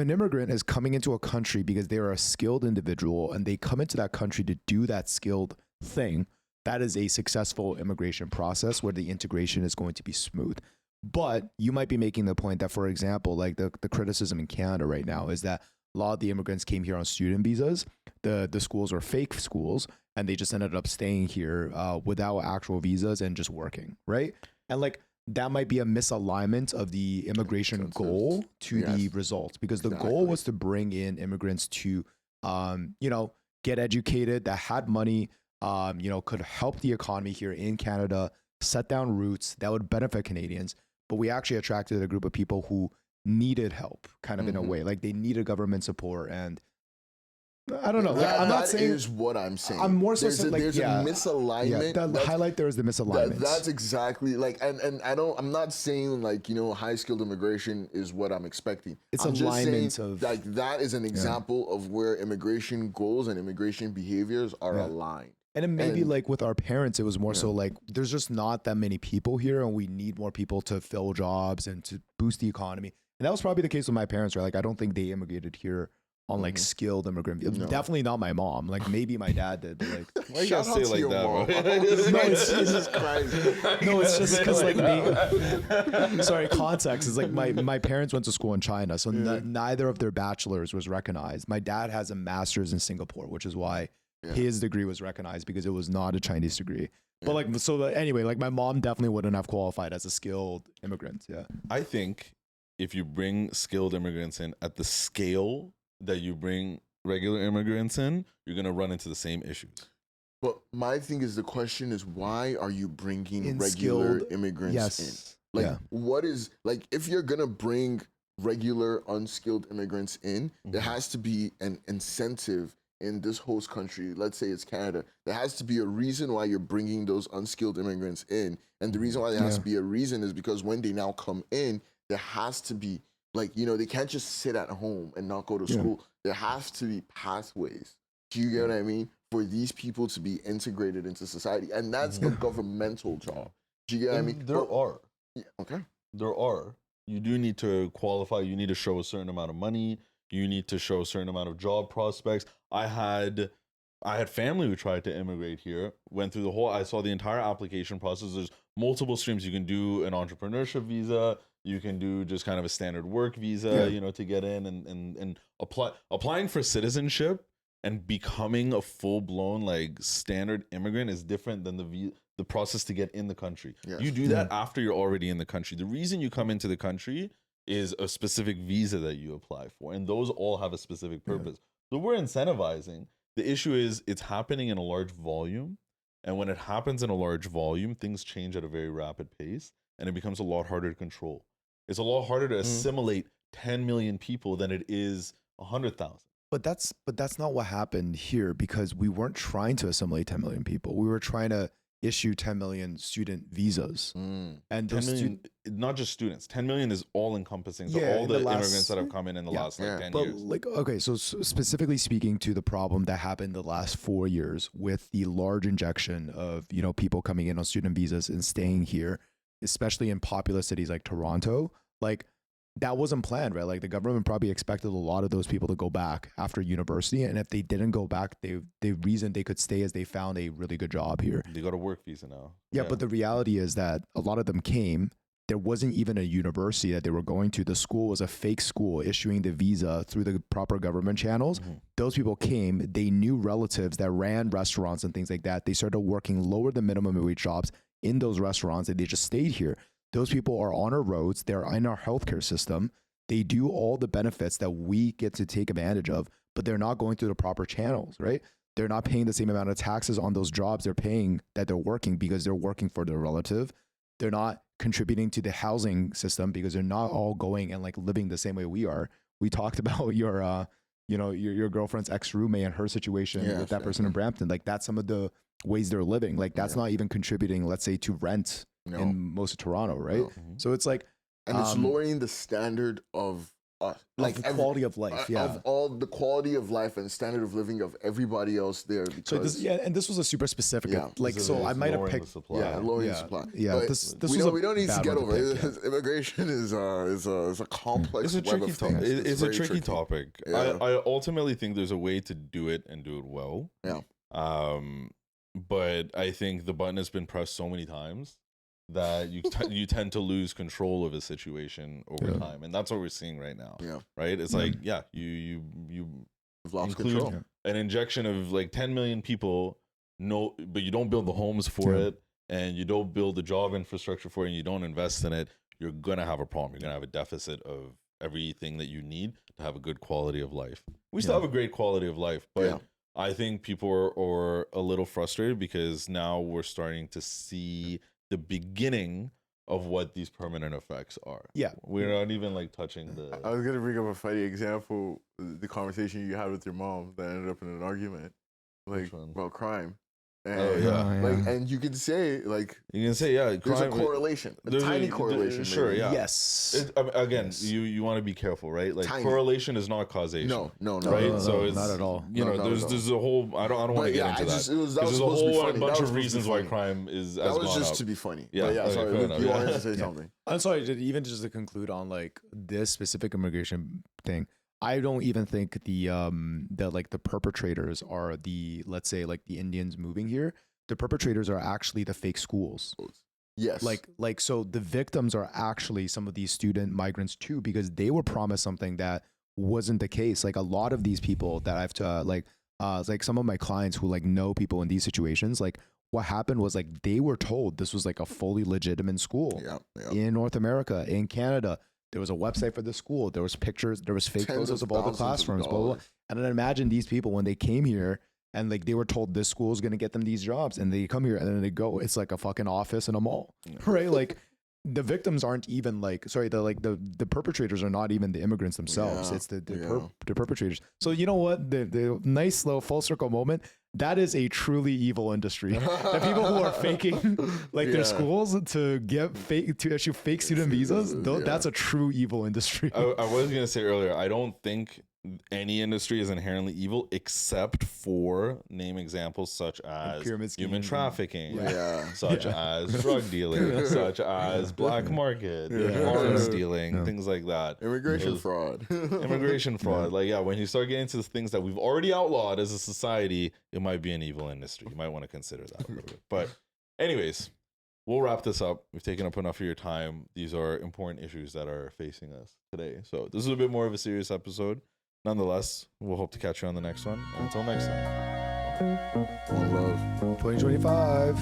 [SPEAKER 2] immigrant is coming into a country because they're a skilled individual and they come into that country to do that skilled thing, that is a successful immigration process where the integration is going to be smooth. But you might be making the point that, for example, like the criticism in Canada right now is that a lot of the immigrants came here on student visas. The schools are fake schools, and they just ended up staying here without actual visas and just working, right? And like that might be a misalignment of the immigration goal to the results, because the goal was to bring in immigrants to, get educated, that had money, could help the economy here in Canada, set down roots that would benefit Canadians. But we actually attracted a group of people who needed help, kind of in a way, like they needed government support. And I don't know. Like, I'm not saying
[SPEAKER 3] is what I'm saying.
[SPEAKER 2] I'm more so
[SPEAKER 3] there's
[SPEAKER 2] saying,
[SPEAKER 3] there's a misalignment.
[SPEAKER 2] Yeah, the highlight there is the misalignment.
[SPEAKER 3] That's exactly like, and I'm not saying like high skilled immigration is what I'm expecting.
[SPEAKER 2] It's
[SPEAKER 3] I'm
[SPEAKER 2] alignment
[SPEAKER 3] just saying,
[SPEAKER 2] of
[SPEAKER 3] like that is an example of where immigration goals and immigration behaviors are aligned.
[SPEAKER 2] And it may be like with our parents, it was more so like there's just not that many people here, and we need more people to fill jobs and to boost the economy. And that was probably the case with my parents, right? Like I don't think they immigrated here on like skilled immigrant. Definitely not my mom. Like maybe my dad did. But like,
[SPEAKER 1] why you gotta say it like that, bro?
[SPEAKER 2] no, it's
[SPEAKER 3] Jesus Christ.
[SPEAKER 2] No, it's just because like they. Sorry, context is like my parents went to school in China, so neither of their bachelors was recognized. My dad has a master's in Singapore, which is why his degree was recognized, because it was not a Chinese degree. But like, so anyway, like my mom definitely wouldn't have qualified as a skilled immigrant. Yeah,
[SPEAKER 1] I think if you bring skilled immigrants in at the scale that you bring regular immigrants in, you're going to run into the same issues.
[SPEAKER 3] But my thing is, the question is, why are you bringing regular immigrants in? Like, what is, like, if you're going to bring regular unskilled immigrants in, there has to be an incentive in this host country. Let's say it's Canada. There has to be a reason why you're bringing those unskilled immigrants in. And the reason why there has to be a reason is because when they now come in, there has to be, like, they can't just sit at home and not go to school. There has to be pathways. Do you get what I mean? For these people to be integrated into society. And that's a governmental job. Do you get what I mean?
[SPEAKER 1] There are.
[SPEAKER 3] Yeah, okay.
[SPEAKER 1] There are. You do need to qualify. You need to show a certain amount of money. You need to show a certain amount of job prospects. I had family who tried to immigrate here, went through I saw the entire application process. There's multiple streams. You can do an entrepreneurship visa. You can do just kind of a standard work visa, to get in and apply. Applying for citizenship and becoming a full-blown like standard immigrant is different than the process to get in the country. Yes. You do that after you're already in the country. The reason you come into the country is a specific visa that you apply for, and those all have a specific purpose. So we're incentivizing. The issue is it's happening in a large volume, and when it happens in a large volume, things change at a very rapid pace, and it becomes a lot harder to control. It's a lot harder to assimilate 10 million people than it is 100,000.
[SPEAKER 2] But that's not what happened here, because we weren't trying to assimilate 10 million people. We were trying to issue 10 million student visas. And
[SPEAKER 1] 10 million, not just students. 10 million is all encompassing to all the immigrants that have come in the last 10 years.
[SPEAKER 2] Like, okay, so specifically speaking to the problem that happened the last 4 years with the large injection of, people coming in on student visas and staying here, especially in populous cities like Toronto, like that wasn't planned, right? Like the government probably expected a lot of those people to go back after university. And if they didn't go back, the reason they could stay is they found a really good job here.
[SPEAKER 1] They got a work visa now.
[SPEAKER 2] Yeah, but the reality is that a lot of them came. There wasn't even a university that they were going to. The school was a fake school issuing the visa through the proper government channels. Those people came, they knew relatives that ran restaurants and things like that. They started working lower than minimum wage jobs in those restaurants, and they just stayed here. Those people are on our roads. They're in our healthcare system. They do all the benefits that we get to take advantage of, but they're not going through the proper channels, right? They're not paying the same amount of taxes on those jobs they're paying that they're working because they're working for their relative. They're not contributing to the housing system because they're not all going and like living the same way we are. We talked about your girlfriend's ex-roommate and her situation with that person in Brampton. Like that's some of the ways they're living. Like that's not even contributing, let's say, to rent in most of Toronto, right? So it's like,
[SPEAKER 3] and it's lowering the standard of like
[SPEAKER 2] the quality of life, yeah.
[SPEAKER 3] of all the quality of life and standard of living of everybody else there. Because,
[SPEAKER 2] So this, and this was a super specific,
[SPEAKER 3] Yeah.
[SPEAKER 2] like, so I might have
[SPEAKER 1] Lowering the
[SPEAKER 2] picked,
[SPEAKER 1] supply.
[SPEAKER 3] yeah, lowering
[SPEAKER 2] Yeah.
[SPEAKER 3] supply.
[SPEAKER 2] Yeah,
[SPEAKER 3] But
[SPEAKER 2] this
[SPEAKER 3] we
[SPEAKER 2] was
[SPEAKER 3] don't,
[SPEAKER 2] a
[SPEAKER 3] we don't need to
[SPEAKER 2] bad
[SPEAKER 3] get
[SPEAKER 2] one to
[SPEAKER 3] over
[SPEAKER 2] pick,
[SPEAKER 3] it. Immigration is a complex.
[SPEAKER 1] It's a
[SPEAKER 3] web
[SPEAKER 1] tricky
[SPEAKER 3] of
[SPEAKER 1] topic.
[SPEAKER 3] things.
[SPEAKER 1] It's a
[SPEAKER 3] very
[SPEAKER 1] tricky topic.
[SPEAKER 3] Yeah.
[SPEAKER 1] I ultimately think there's a way to do it and do it well.
[SPEAKER 3] Yeah.
[SPEAKER 1] But I think the button has been pressed so many times that you tend to lose control of a situation over
[SPEAKER 2] Yeah.
[SPEAKER 1] time, and that's what we're seeing right now.
[SPEAKER 3] Yeah.
[SPEAKER 1] Right? It's
[SPEAKER 2] Yeah.
[SPEAKER 1] like you
[SPEAKER 3] We've lost
[SPEAKER 1] include
[SPEAKER 3] control.
[SPEAKER 1] an injection of like 10 million people, no, but you don't build the homes for
[SPEAKER 2] Yeah.
[SPEAKER 1] it, and you don't build the job infrastructure for it, and you don't invest in it. You're gonna have a problem. You're gonna have a deficit of everything that you need to have a good quality of life. We still
[SPEAKER 2] Yeah.
[SPEAKER 1] have a great quality of life, but
[SPEAKER 3] Yeah.
[SPEAKER 1] I think people are a little frustrated because now we're starting to see the beginning of what these permanent effects are.
[SPEAKER 2] Yeah.
[SPEAKER 1] We're not even like touching the.
[SPEAKER 3] I was gonna bring up a funny example: the conversation you had with your mom that ended up in an argument, like
[SPEAKER 1] Which one?
[SPEAKER 3] about crime. And,
[SPEAKER 1] Oh, yeah.
[SPEAKER 3] like, and you can say like
[SPEAKER 1] You can say, yeah,
[SPEAKER 3] there's a
[SPEAKER 1] crime-
[SPEAKER 3] correlation, a
[SPEAKER 1] there's
[SPEAKER 3] tiny correlation.
[SPEAKER 1] Sure,
[SPEAKER 3] maybe.
[SPEAKER 1] yeah.
[SPEAKER 2] yes.
[SPEAKER 1] Again,
[SPEAKER 2] Yes.
[SPEAKER 1] you want to be careful, right? Like
[SPEAKER 3] Tiny.
[SPEAKER 1] correlation is not causation.
[SPEAKER 3] No,
[SPEAKER 1] right?
[SPEAKER 2] no,
[SPEAKER 1] So
[SPEAKER 2] no,
[SPEAKER 1] it's
[SPEAKER 2] not at all.
[SPEAKER 1] You
[SPEAKER 3] No,
[SPEAKER 1] know,
[SPEAKER 3] not at all.
[SPEAKER 1] there's a whole. I don't want
[SPEAKER 3] But
[SPEAKER 1] to get
[SPEAKER 3] yeah,
[SPEAKER 1] into
[SPEAKER 3] I
[SPEAKER 1] that.
[SPEAKER 3] just, it was, that
[SPEAKER 1] 'Cause
[SPEAKER 3] was
[SPEAKER 1] there's a
[SPEAKER 3] supposed to be
[SPEAKER 1] whole
[SPEAKER 3] funny.
[SPEAKER 1] bunch
[SPEAKER 3] That was
[SPEAKER 1] of
[SPEAKER 3] supposed to be
[SPEAKER 1] reasons why
[SPEAKER 3] funny.
[SPEAKER 1] crime has
[SPEAKER 3] That was
[SPEAKER 1] gone
[SPEAKER 3] just
[SPEAKER 1] up.
[SPEAKER 3] to be funny.
[SPEAKER 1] Yeah,
[SPEAKER 3] But yeah.
[SPEAKER 1] okay,
[SPEAKER 3] Sorry,
[SPEAKER 1] fair
[SPEAKER 3] Luke,
[SPEAKER 1] enough,
[SPEAKER 3] you
[SPEAKER 1] yeah.
[SPEAKER 3] wanted to say
[SPEAKER 2] Yeah.
[SPEAKER 3] something.
[SPEAKER 2] I'm sorry, even just to conclude on like this specific immigration thing, I don't even think the like the perpetrators are the, let's say, like the Indians moving here. The perpetrators are actually the fake schools.
[SPEAKER 3] Yes.
[SPEAKER 2] Like so the victims are actually some of these student migrants too, because they were promised something that wasn't the case. Like a lot of these people that I've like some of my clients who like know people in these situations, like what happened was like they were told this was like a fully legitimate school
[SPEAKER 3] yeah.
[SPEAKER 2] in North America, in Canada. There was a website for the school. There was pictures. There was fake
[SPEAKER 3] Tens
[SPEAKER 2] photos
[SPEAKER 3] of
[SPEAKER 2] of all the
[SPEAKER 3] thousands of
[SPEAKER 2] classrooms. Blah, blah, blah.
[SPEAKER 3] dollars.
[SPEAKER 2] And then imagine these people when they came here and like they were told this school is going to get them these jobs, and they come here and then they go, it's like a fucking office in a mall, right? Like the victims aren't even like, sorry, the perpetrators are not even the immigrants themselves.
[SPEAKER 3] Yeah,
[SPEAKER 2] It's the
[SPEAKER 3] yeah.
[SPEAKER 2] the perpetrators. So you know what? The nice little full circle moment. That is a truly evil industry. The people who are faking like their
[SPEAKER 3] Yeah.
[SPEAKER 2] schools to get fake, to issue fake student visas,
[SPEAKER 3] Yeah.
[SPEAKER 2] that's a true evil industry.
[SPEAKER 1] I was gonna say earlier, I don't think any industry is inherently evil except for name examples such as
[SPEAKER 2] pyramid
[SPEAKER 1] human
[SPEAKER 2] schemes.
[SPEAKER 1] trafficking,
[SPEAKER 3] Yeah.
[SPEAKER 1] such as drug dealing, such as black market,
[SPEAKER 3] Yeah.
[SPEAKER 1] arms
[SPEAKER 2] Yeah.
[SPEAKER 1] dealing,
[SPEAKER 2] Yeah.
[SPEAKER 1] things like that.
[SPEAKER 3] Immigration
[SPEAKER 1] Those-
[SPEAKER 3] fraud.
[SPEAKER 1] Immigration fraud. Like, yeah, when you start getting into the things that we've already outlawed as a society, it might be an evil industry. You might want to consider that a little bit. But anyways, we'll wrap this up. We've taken up enough of your time. These are important issues that are facing us today. So this is a bit more of a serious episode. Nonetheless, we'll hope to catch you on the next one. And until next time.
[SPEAKER 3] One love.
[SPEAKER 2] 2025.